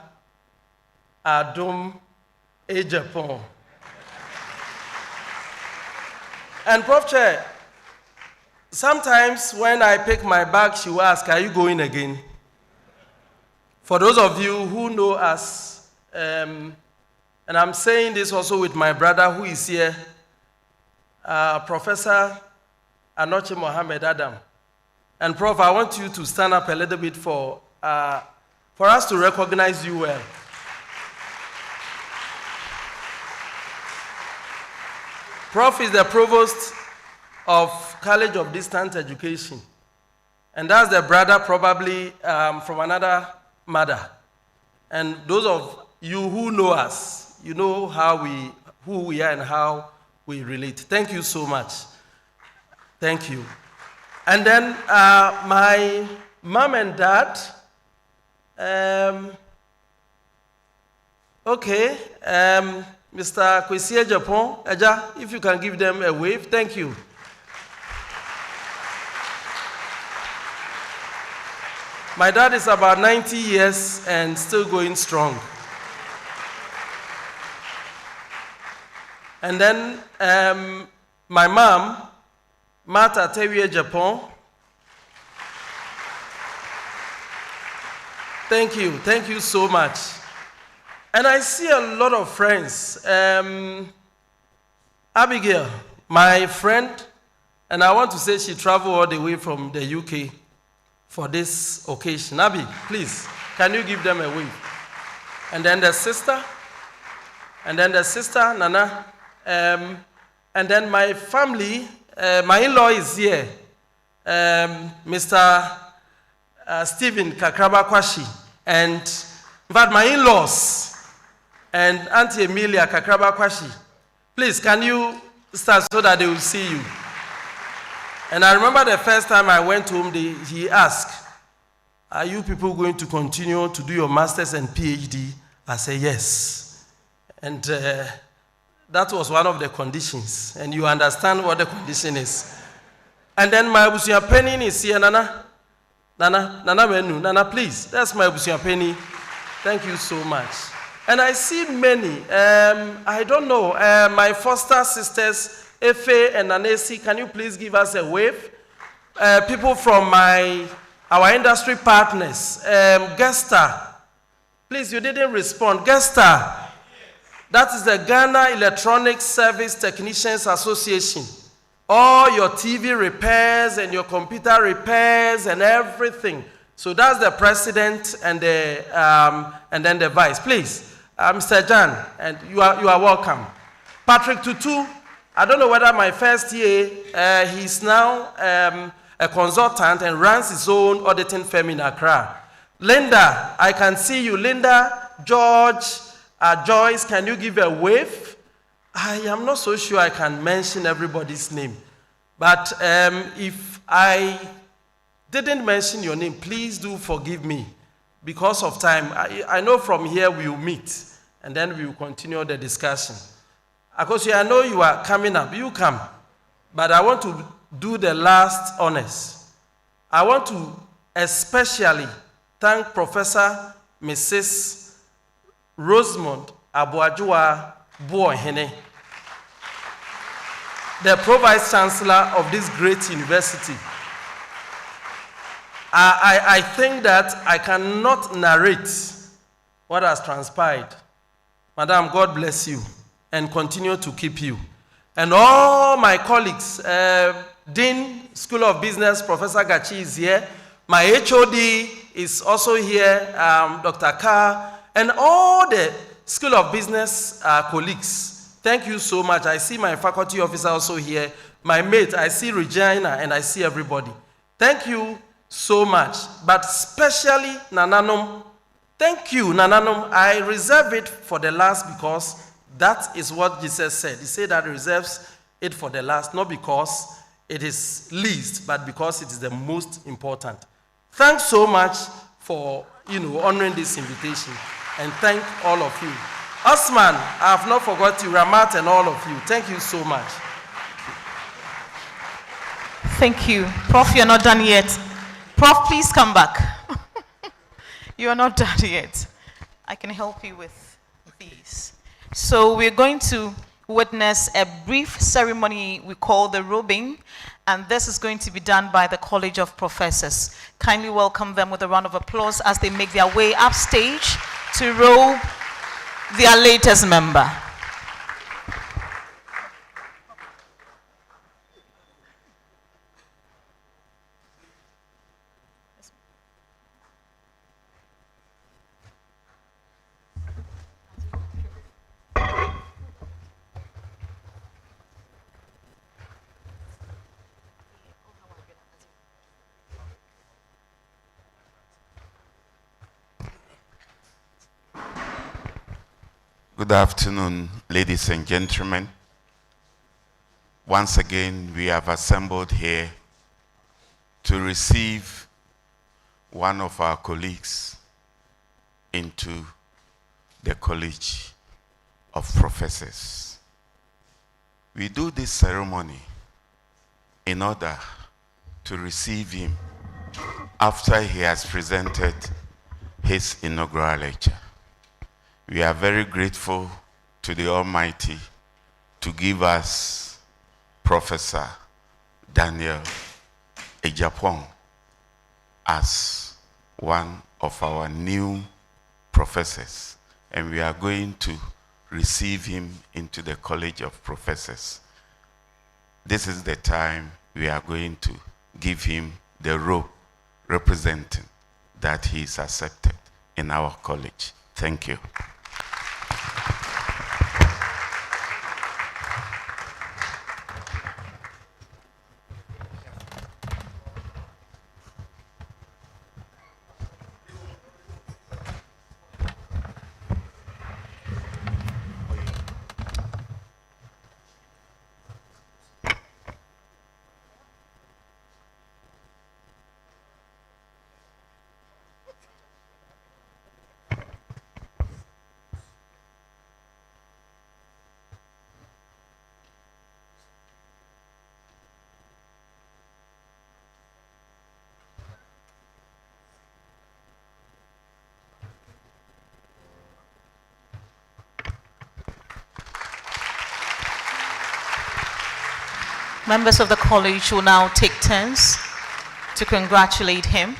Adum Agyapong. And Prof Chair, sometimes when I pick my bag, she will ask, are you going again? For those of you who know us, and I'm saying this also with my brother who is here, Professor Anoche Mohammed Adam. And Prof, I want you to stand up a little bit for us to recognize you well. Prof is the provost of College of Distance Education. And that's the brother probably from another mother. And those of you who know us, you know who we are and how we relate. Thank you so much. Thank you. And then my mom and dad, Mr. Kwesi Agyapong, Aja, if you can give them a wave, thank you. My dad is about 90 years and still going strong. And then my mom, Martha Tewi Agyapong. Thank you so much. And I see a lot of friends. Abigail, my friend, and I want to say she traveled all the way from the UK for this occasion. Abby, please, can you give them a wave? And then the sister, Nana, and then my family, my in-law is here, Mr. Stephen Kakraba Kwashi, and in fact, my in-laws, and Auntie Emilia Kakraba Kwashi. Please, can you start so that they will see you? And I remember the first time I went home, he asked, are you people going to continue to do your master's and PhD? I said, yes. And that was one of the conditions. And you understand what the condition is. And then my Busia Penny is here, Nana. Nana, please. That's my Busia Penny. Thank you so much. And I see many. I don't know. My foster sisters, Efe and Nanesi, can you please give us a wave? People from our industry partners. Gesta. Please, you didn't respond. Gesta. That is the Ghana Electronic Service Technicians Association. All your TV repairs and your computer repairs and everything. So that's the president and then the vice. Please, Mr. Jan, and you are welcome. Patrick Tvucc, I don't know whether my first year, he's now a consultant and runs his own auditing firm in Accra. Linda, I can see you. Linda, George, Joyce, can you give a wave? I am not so sure I can mention everybody's name. But if I didn't mention your name, please do forgive me. Because of time, I know from here we will meet. And then we will continue the discussion. Akosi, I know you are coming up. You come. But I want to do the last honors. I want to especially thank Professor Mrs. Rosemond Abuajua Buohene, the Pro-Vice Chancellor of this great university. I think that I cannot narrate what has transpired. Madam, God bless you and continue to keep you. And all my colleagues, Dean, School of Business, Professor Gachi is here. My HOD is also here, Dr. Carr, and all the School of Business colleagues. Thank you so much. I see my faculty officer also here. My mate, I see Regina, and I see everybody. Thank you so much. But especially Nananom. Thank you, Nananom. I reserve it for the last because that is what Jesus said. He said that he reserves it for the last, not because it is least, but because it is the most important. Thanks so much for honoring this invitation. And thank all of you. Osman, I have not forgot you, Ramat and all of you. Thank you so much. Thank you. Prof, you're not done yet. Prof, please come back. You're not done yet. I can help you with these. So we're going to witness a brief ceremony we call the robing, and this is going to be done by the College of Professors. Kindly welcome them with a round of applause as they make their way upstage to robe their latest member. Good afternoon, ladies and gentlemen. Once again, we have assembled here to receive one of our colleagues into the College of Professors. We do this ceremony in order to receive him after he has presented his inaugural lecture. We are very grateful to the Almighty to give us Professor Daniel Agyapong as one of our new professors, and we are going to receive him into the College of Professors. This is the time we are going to give him the robe representing that he is accepted in our college. Thank you. Members of the college will now take turns to congratulate him.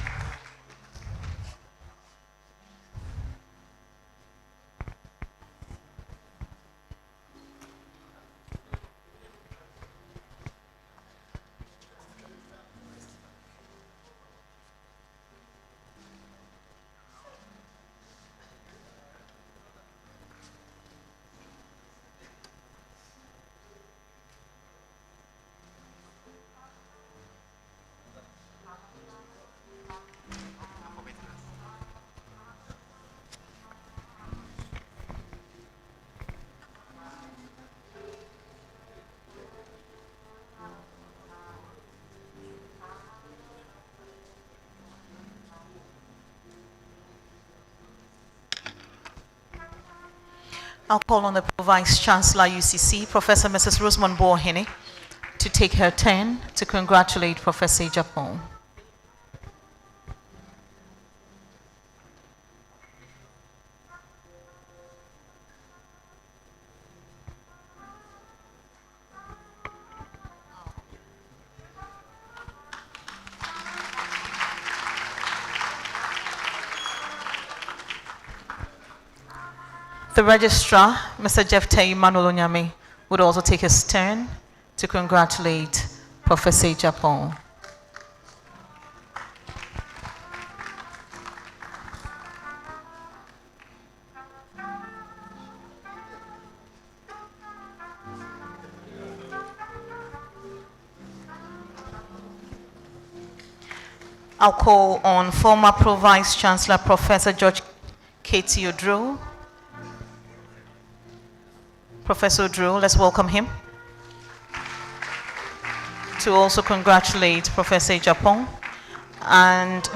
I'll call on the Vice Chancellor UCC, Professor Mrs. Rosamond Boahene, to take her turn to congratulate Professor Agyapong. The Registrar, Mr. Jephthah Emmanuel, would also take his turn to congratulate Professor Agyapong. I'll call on former Pro-Vice Chancellor Professor George K.T. Odro. Professor Odro, let's welcome him to also congratulate Professor Agyapong. And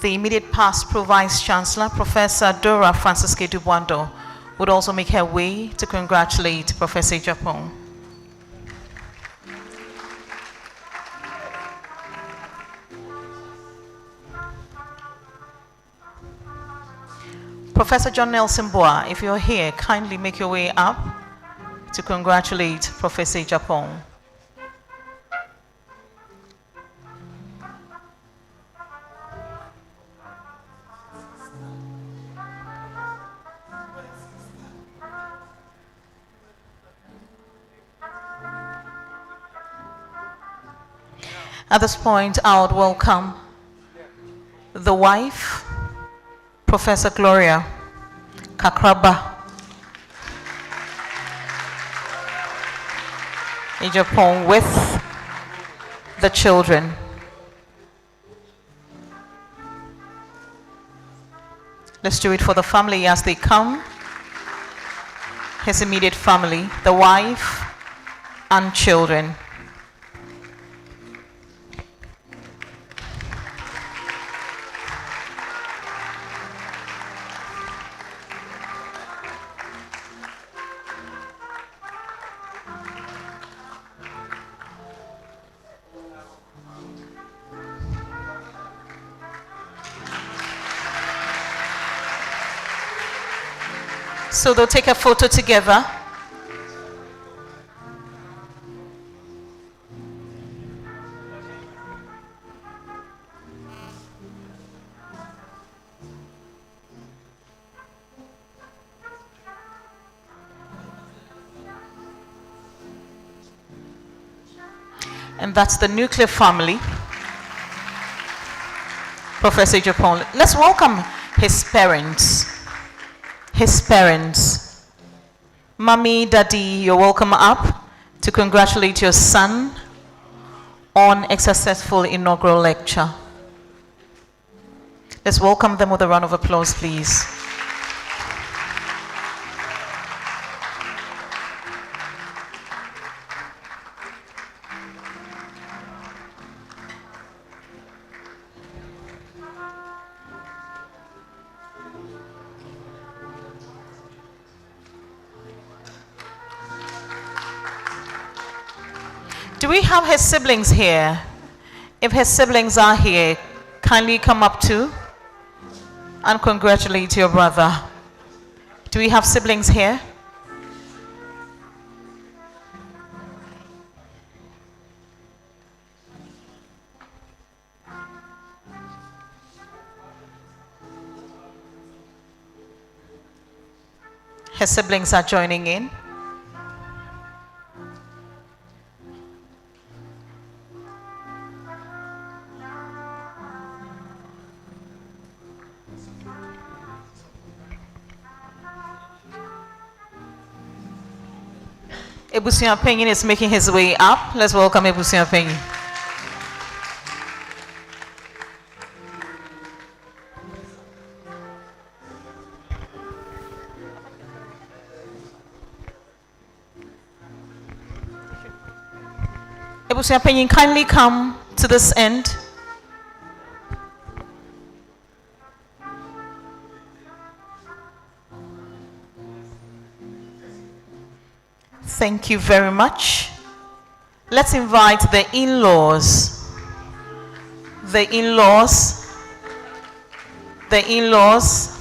the immediate past Pro-Vice Chancellor, Professor Dora Francis K. Dubuando, would also make her way to congratulate Professor Agyapong. Professor John Nelson Boa, if you're here, kindly make your way up to congratulate Professor Agyapong. At this point, I would welcome the wife, Professor Gloria Kakraba Agyapong, with the children. Let's do it for the family as they come. His immediate family, the wife and children. So they'll take a photo together. And that's the nuclear family, Professor Agyapong. Let's welcome his parents. Mommy, Daddy, you're welcome up to congratulate your son on a successful inaugural lecture. Let's welcome them with a round of applause, please. Do we have his siblings here? If his siblings are here, kindly come up too and congratulate your brother. Do we have siblings here? Her siblings are joining in. Ebusia Penyin is making his way up. Let's welcome Ebusia Penyin. Ebusia Penyin, kindly come to this end. Thank you very much. Let's invite the in-laws. The in-laws. The in-laws.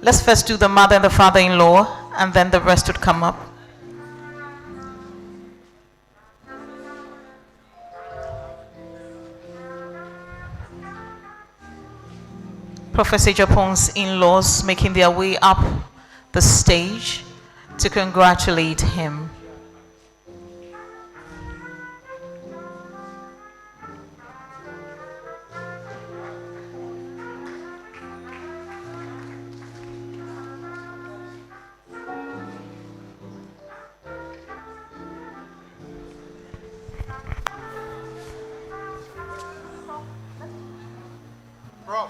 Let's first do the mother and the father-in-law, and then the rest would come up. Professor Agyapong's in-laws making their way up the stage to congratulate him. Prof.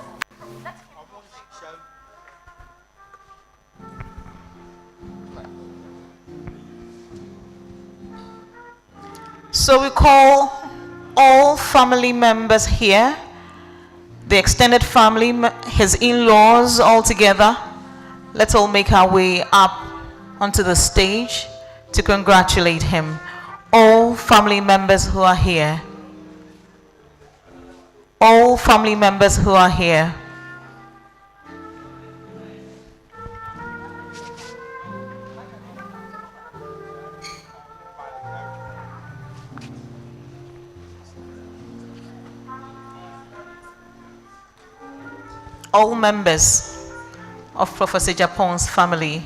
So we call all family members here, the extended family, his in-laws all together. Let's all make our way up onto the stage to congratulate him. All family members who are here. All family members who are here. All members of Professor Agyapong's family.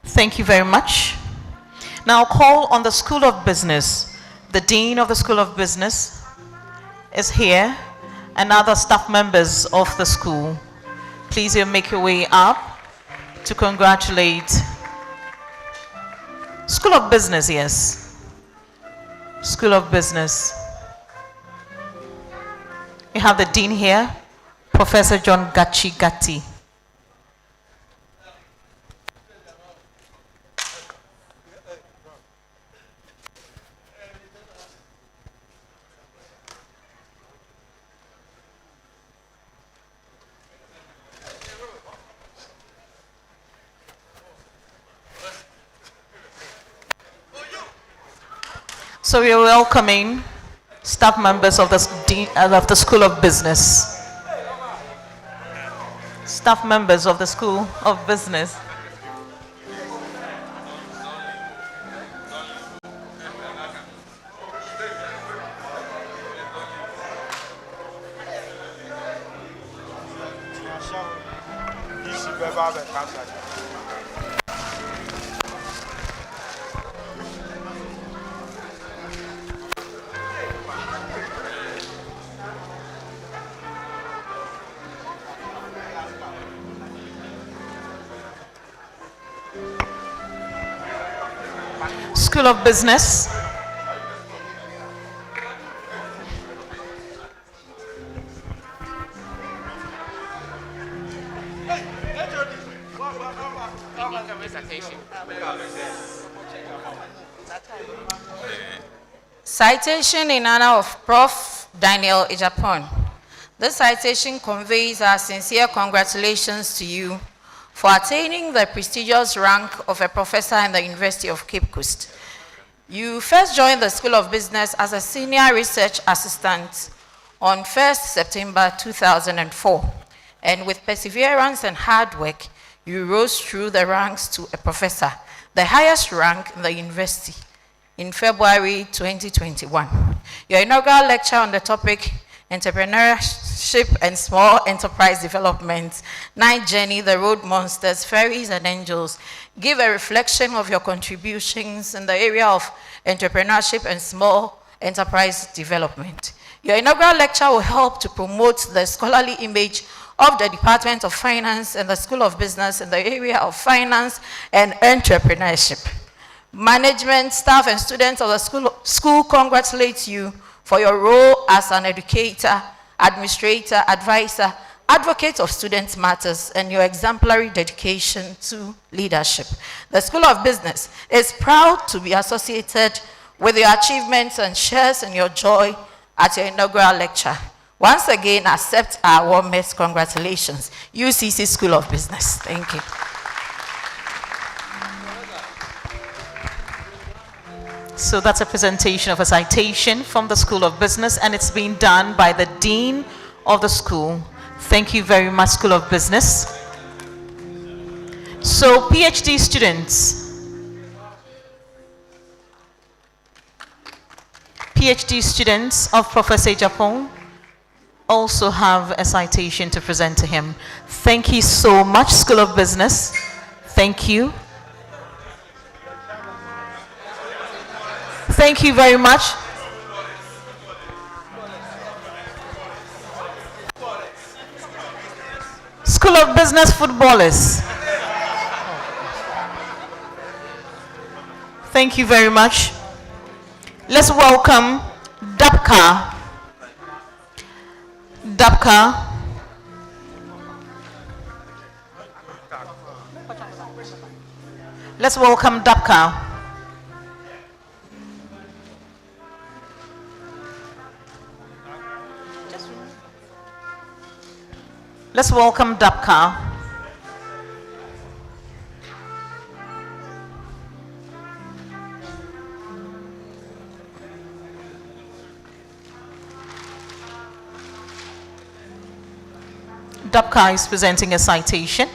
Thank you very much. Now call on the School of Business. The Dean of the School of Business is here, and other staff members of the school. Please you make your way up to congratulate. School of Business, yes. School of Business. We have the Dean here, Professor John Gatti. So we are welcoming staff members of the School of Business. Staff members of the School of Business. School of Business. Citation in honor of Prof. Daniel Agyapong. This citation conveys our sincere congratulations to you for attaining the prestigious rank of a professor in the University of Cape Coast. You first joined the School of Business as a senior research assistant on 1st September 2004, and with perseverance and hard work, you rose through the ranks to a professor, the highest rank in the university, in February 2021. Your inaugural lecture on the topic, Entrepreneurship and Small Enterprise Development, Night Journey, the Road Monsters, Fairies and Angels, give a reflection of your contributions in the area of entrepreneurship and small enterprise development. Your inaugural lecture will help to promote the scholarly image of the Department of Finance and the School of Business in the area of finance and entrepreneurship. Management, staff, and students of the school congratulate you for your role as an educator, administrator, advisor, advocate of students' matters, and your exemplary dedication to leadership. The School of Business is proud to be associated with your achievements and shares in your joy at your inaugural lecture. Once again, accept our warmest congratulations. UCC School of Business. Thank you. So that's a presentation of a citation from the School of Business, and it's been done by the Dean of the school. Thank you very much, School of Business. So PhD students, of Professor Agyapong also have a citation to present to him. Thank you so much, School of Business. Thank you. Thank you very much. School of Business footballers. Thank you very much. Let's welcome Dapka. Let's welcome Dapka. Let's welcome Dapka. Dapka is presenting a citation.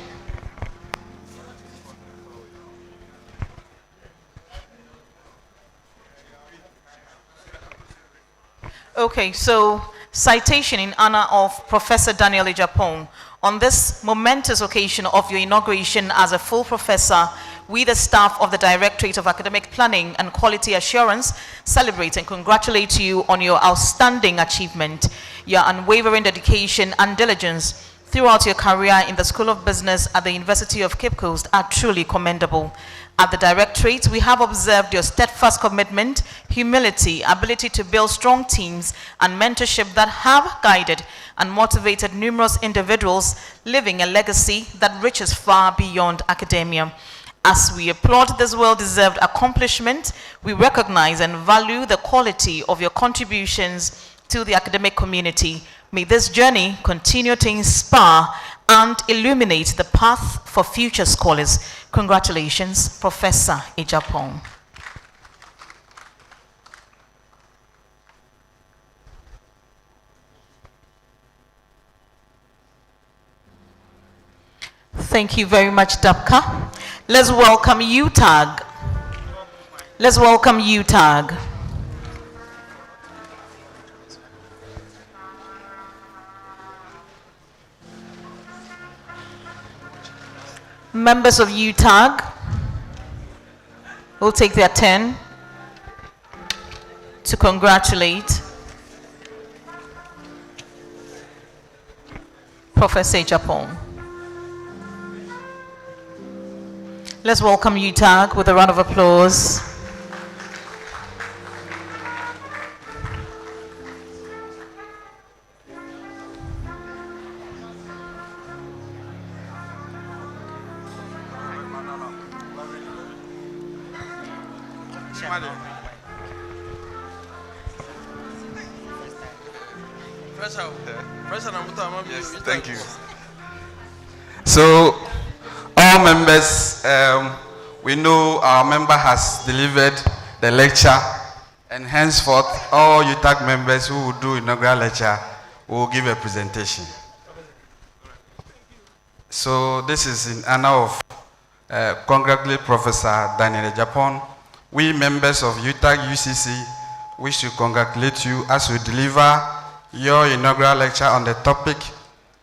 Okay, so citation in honor of Professor Daniel Agyapong. On this momentous occasion of your inauguration as a full professor, we, the staff of the Directorate of Academic Planning and Quality Assurance, celebrate and congratulate you on your outstanding achievement. Your unwavering dedication and diligence throughout your career in the School of Business at the University of Cape Coast are truly commendable. At the Directorate, we have observed your steadfast commitment, humility, ability to build strong teams, and mentorship that have guided and motivated numerous individuals, leaving a legacy that reaches far beyond academia. As we applaud this well-deserved accomplishment, we recognize and value the quality of your contributions to the academic community. May this journey continue to inspire and illuminate the path for future scholars. Congratulations, Professor Agyapong. Thank you very much, Dapka. Let's welcome UTAG. Let's welcome UTAG. Members of UTAG will take their turn to congratulate Professor Agyapong. Let's welcome UTAG with a round of applause. Yes, thank you. So, all members, we know our member has delivered the lecture, and henceforth, all UTAG members who will do inaugural lecture will give a presentation. So, this is in honor of congratulate Professor Daniel Agyapong. We members of UTAG UCC wish to congratulate you as you deliver your inaugural lecture on the topic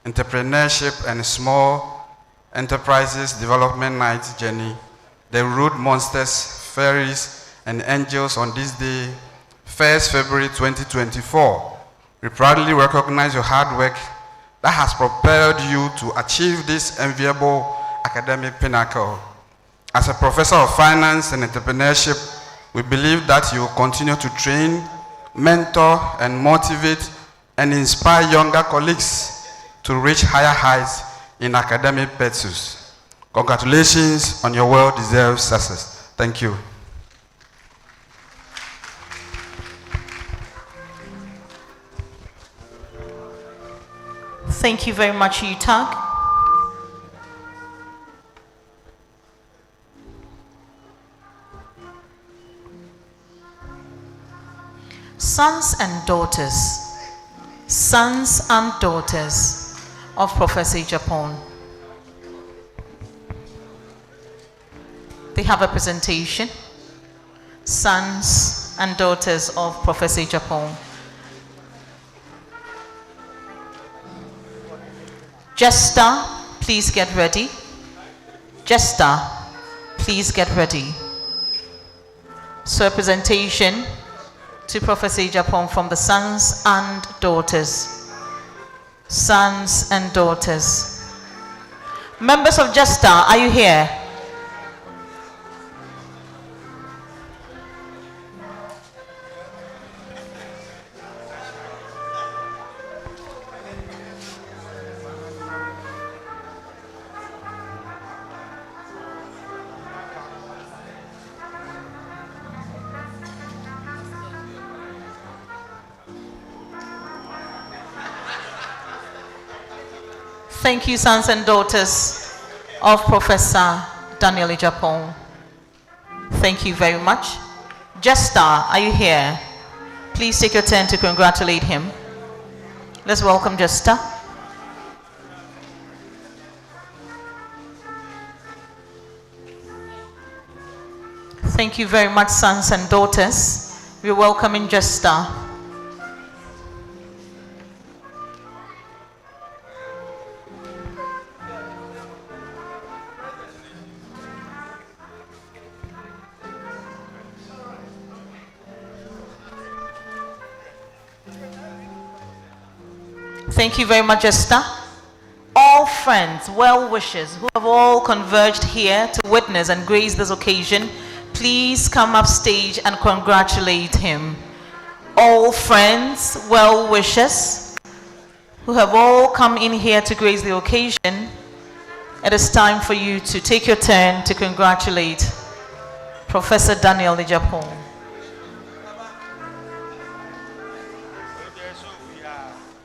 Entrepreneurship and Small Enterprises Development Night Journey, the Road Monsters, Fairies, and Angels on this day, 1st February 2024. We proudly recognize your hard work that has propelled you to achieve this enviable academic pinnacle. As a professor of finance and entrepreneurship, we believe that you will continue to train, mentor, and motivate and inspire younger colleagues to reach higher heights in academic pursuits. Congratulations on your well-deserved success. Thank you. Thank you very much, UTAG. Sons and daughters of Professor Agyapong. They have a presentation. Sons and daughters of Professor Agyapong. Jester, please get ready. Jester, please get ready. So a presentation to Professor Agyapong from the sons and daughters. Sons and daughters. Members of Jester, are you here? Thank you, sons and daughters of Professor Daniel Agyapong. Thank you very much. Jester, are you here? Please take your turn to congratulate him. Let's welcome Jester. Thank you very much, sons and daughters. We're welcoming Jester. Thank you very much, Esther. All friends, well-wishers who have all converged here to witness and grace this occasion, please come up stage and congratulate him. All friends, well-wishers who have all come in here to grace the occasion, it is time for you to take your turn to congratulate Professor Daniel Agyapong.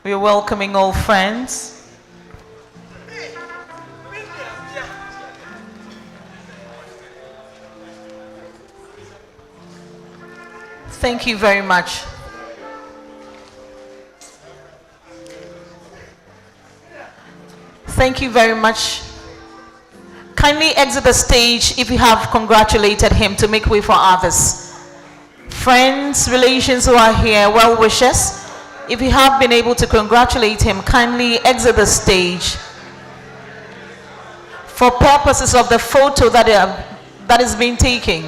We are welcoming all friends. Thank you very much. Thank you very much. Kindly exit the stage if you have congratulated him to make way for others. Friends, relations who are here, well-wishers, if you have been able to congratulate him, kindly exit the stage for purposes of the photo that is being taken.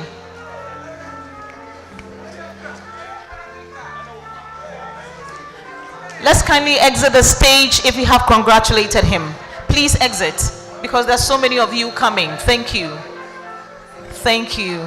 Let's kindly exit the stage if you have congratulated him. Please exit, because there's so many of you coming. Thank you. Thank you.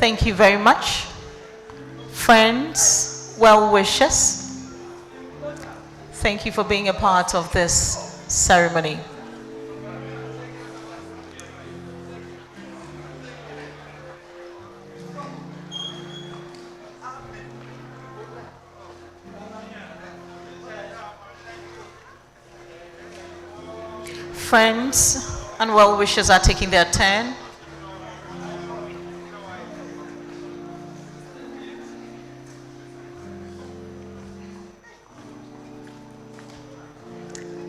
Thank you very much. Friends, well-wishers, thank you for being a part of this ceremony. Friends and well-wishers are taking their turn.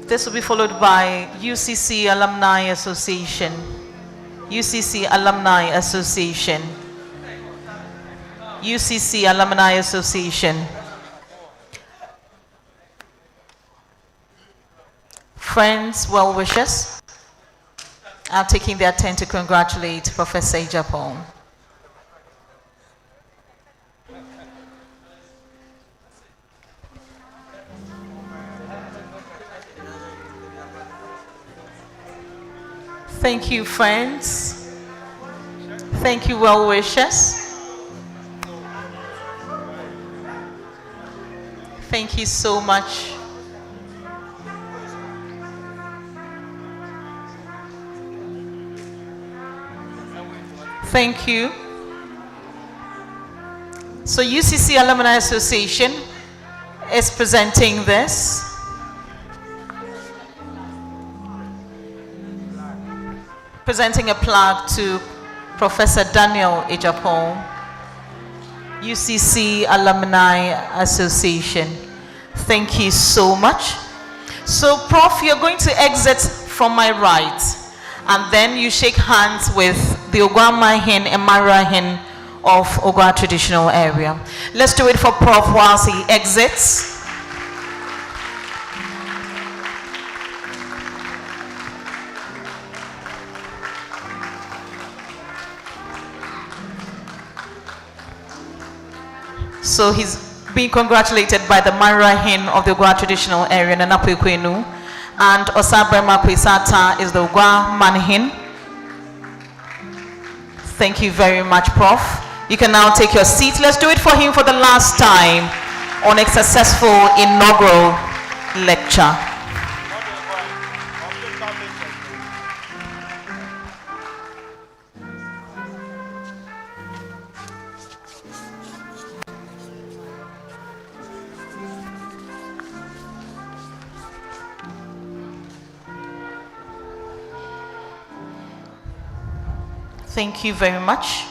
This will be followed by UCC Alumni Association. UCC Alumni Association. UCC Alumni Association. Friends, well-wishers are taking their turn to congratulate Professor Agyapong. Thank you, friends. Thank you, well-wishers. Thank you so much. Thank you. So UCC Alumni Association is presenting this. Presenting a plaque to Professor Daniel Agyapong, UCC Alumni Association. Thank you so much. So, Prof, you're going to exit from my right, and then you shake hands with the Ogwamahin and Marahin of Ogwa traditional area. Let's do it for Prof whilst he exits. So he's being congratulated by the Marahin of the Ogwa traditional area, Nanapukwenu, and Osabrema Kwisata is the Ogwa Manhin. Thank you very much, Prof. You can now take your seat. Let's do it for him for the last time on a successful inaugural lecture. Thank you very much.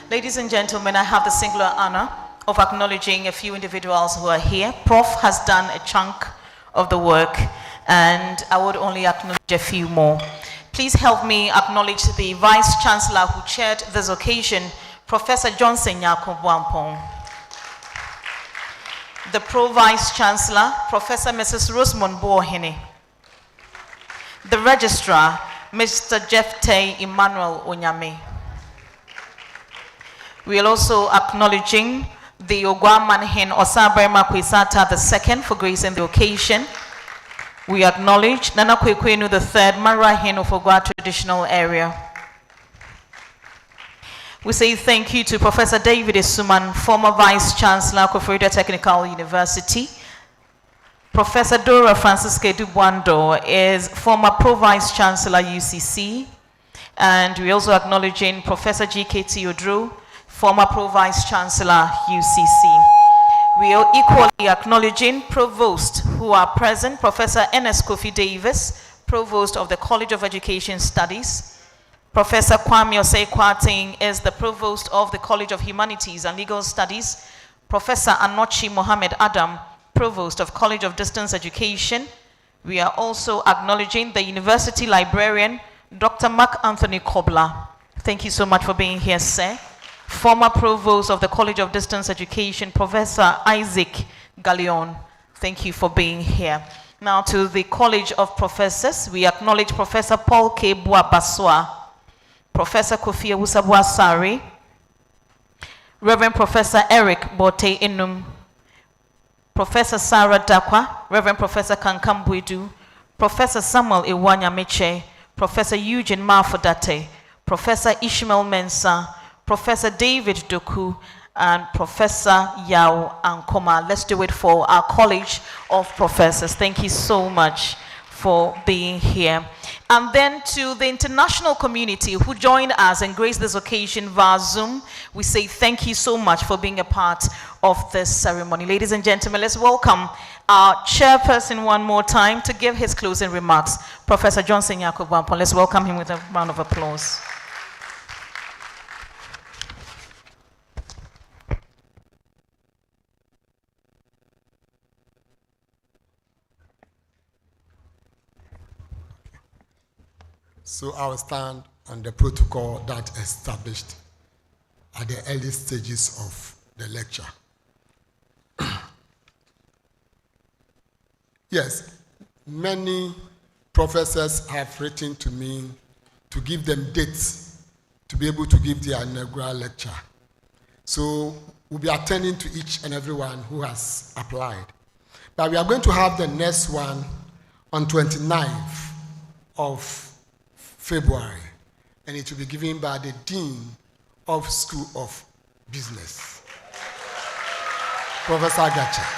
Ladies and gentlemen, I have the singular honor of acknowledging a few individuals who are here. Prof has done a chunk of the work, and I would only acknowledge a few more. Please help me acknowledge the Vice Chancellor who chaired this occasion, Professor Johnson Nyako-Bwampong. The Pro-Vice Chancellor, Professor Mrs. Rosamond Bohene. The Registrar, Mr. Jephte Emmanuel Onyame. We are also acknowledging the Ogwa Manhin Osabrema Kwisata II for gracing the occasion. We acknowledge Nana Kwekwenu III, Marahin of Ogwa traditional area. We say thank you to Professor David Isuman, former Vice Chancellor, Koforidua Technical University. Professor Dora Francisca Dubuando is former Pro-Vice Chancellor UCC. And we're also acknowledging Professor G.K.T. Odru, former Pro-Vice Chancellor UCC. We are equally acknowledging Provost who are present, Professor Ernest Kofi Davis, Provost of the College of Education Studies. Professor Kwame Osei-Kwarteng is the Provost of the College of Humanities and Legal Studies. Professor Anochi Mohammed Adam, Provost of College of Distance Education. We are also acknowledging the University Librarian, Dr. Mark Anthony Kobler. Thank you so much for being here, sir. Former Provost of the College of Distance Education, Professor Isaac Galleon. Thank you for being here. Now to the College of Professors, we acknowledge Professor Paul K. Baswa, Professor Kofi Awusa-Boasari, Reverend Professor Eric Bote Inum, Professor Sarah Dakwa, Reverend Professor Kankam Bwedu, Professor Samuel Iwanya Meche, Professor Eugene Mafodate, Professor Ishmael Mensah, Professor David Doku, and Professor Yao Ankoma. Let's do it for our College of Professors. Thank you so much for being here. And then to the international community who joined us and graced this occasion via Zoom, we say thank you so much for being a part of this ceremony. Ladies and gentlemen, let's welcome our chairperson one more time to give his closing remarks, Professor Johnson Yakubu. Let's welcome him with a round of applause. So I will stand on the protocol that established at the early stages of the lecture. Yes, many professors have written to me to give them dates to be able to give their inaugural lecture. So we'll be attending to each and everyone who has applied. But we are going to have the next one on 29th of February, and it will be given by the Dean of School of Business, Professor Agyapong.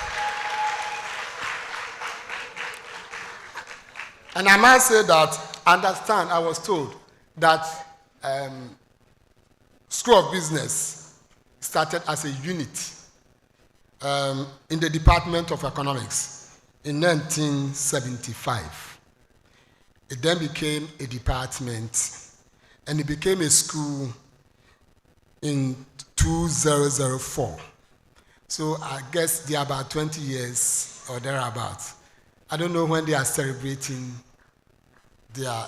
And I must say that, understand, I was told that School of Business started as a unit in the Department of Economics in 1975. It then became a department, and it became a school in 2004. So I guess they are about 20 years or thereabouts. I don't know when they are celebrating their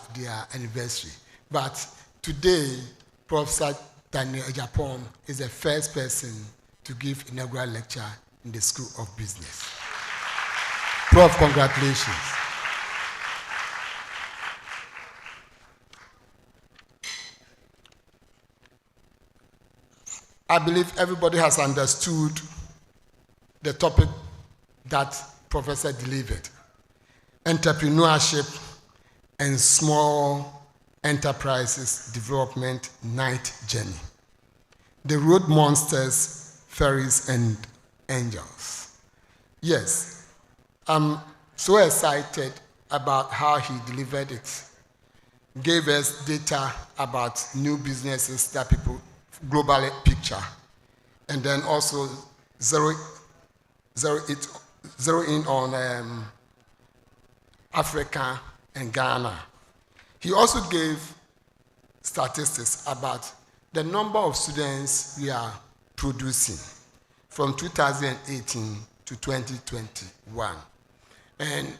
anniversary. But today, Professor Daniel Agyapong is the first person to give inaugural lecture in the School of Business. Prof, congratulations. I believe everybody has understood the topic that Professor delivered: entrepreneurship and small enterprises development night journey. The road monsters, fairies, and angels. Yes, I'm so excited about how he delivered it. Gave us data about new businesses that people globally picture, and then also zero in on Africa and Ghana. He also gave statistics about the number of students we are producing from 2018 to 2021. And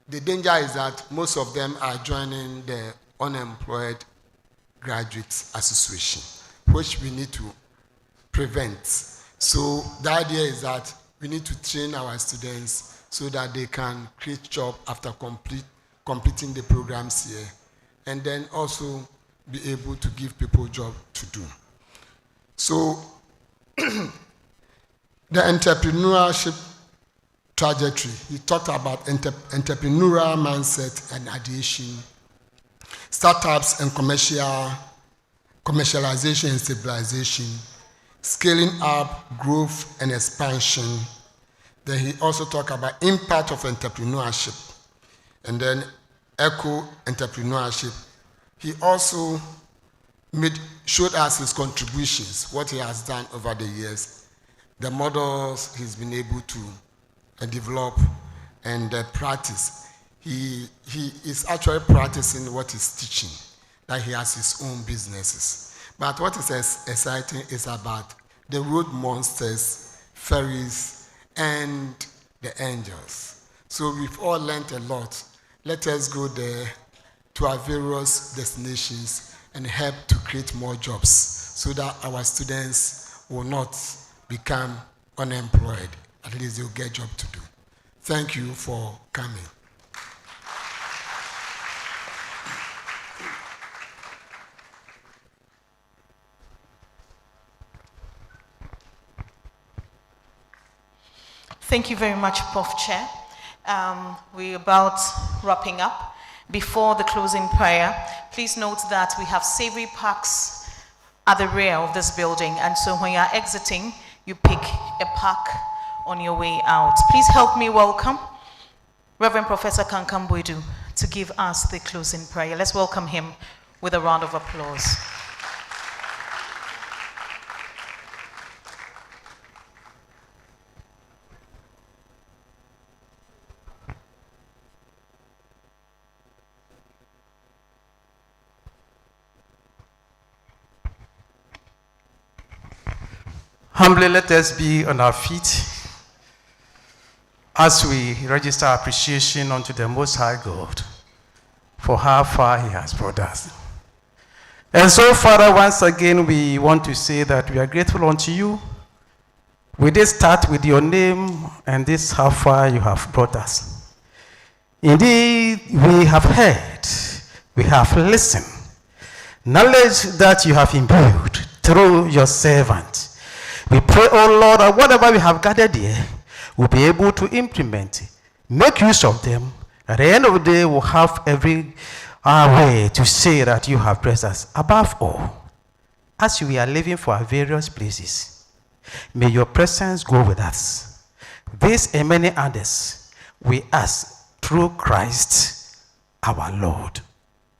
the danger is that most of them are joining the Unemployed Graduates Association, which we need to prevent. So the idea is that we need to train our students so that they can create jobs after completing the programs here, and then also be able to give people jobs to do. So the entrepreneurship trajectory, he talked about entrepreneurial mindset and ideation, startups and commercialization and stabilization, scaling up, growth and expansion. Then he also talked about impact of entrepreneurship, and then eco-entrepreneurship. He also showed us his contributions, what he has done over the years, the models he's been able to develop and practice. He is actually practicing what he's teaching, that he has his own businesses. But what is exciting is about the road monsters, fairies, and the angels. So we've all learned a lot. Let us go there to our various destinations and help to create more jobs so that our students will not become unemployed. At least they'll get a job to do. Thank you for coming. Thank you very much, Prof. Chair. We're about wrapping up. Before the closing prayer, please note that we have savory packs at the rear of this building. And so when you are exiting, you pick a park on your way out. Please help me welcome Reverend Professor Kankam Boydu to give us the closing prayer. Let's welcome him with a round of applause. Humbly let us be on our feet as we register appreciation unto the Most High God for how far He has brought us. And so, Father, once again, we want to say that we are grateful unto you. We did start with your name, and this is how far you have brought us. Indeed, we have heard, we have listened, knowledge that you have imbued through your servant. We pray, oh Lord, that whatever we have gathered here, we'll be able to implement, make use of them. At the end of the day, we'll have every way to say that you have blessed us. Above all, as we are living for our various places, may your presence go with us. This and many others, we ask through Christ our Lord.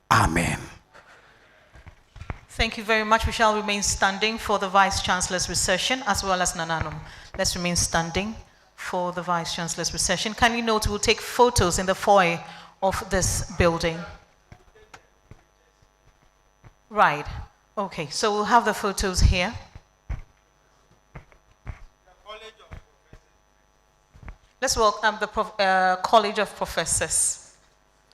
Amen. Thank you very much. We shall remain standing for the Vice-Chancellor's recession as well as Nananum. Let's remain standing for the Vice-Chancellor's recession. Kindly note, we'll take photos in the foyer of this building. Right. Okay, so we'll have the photos here. Let's welcome the College of Professors.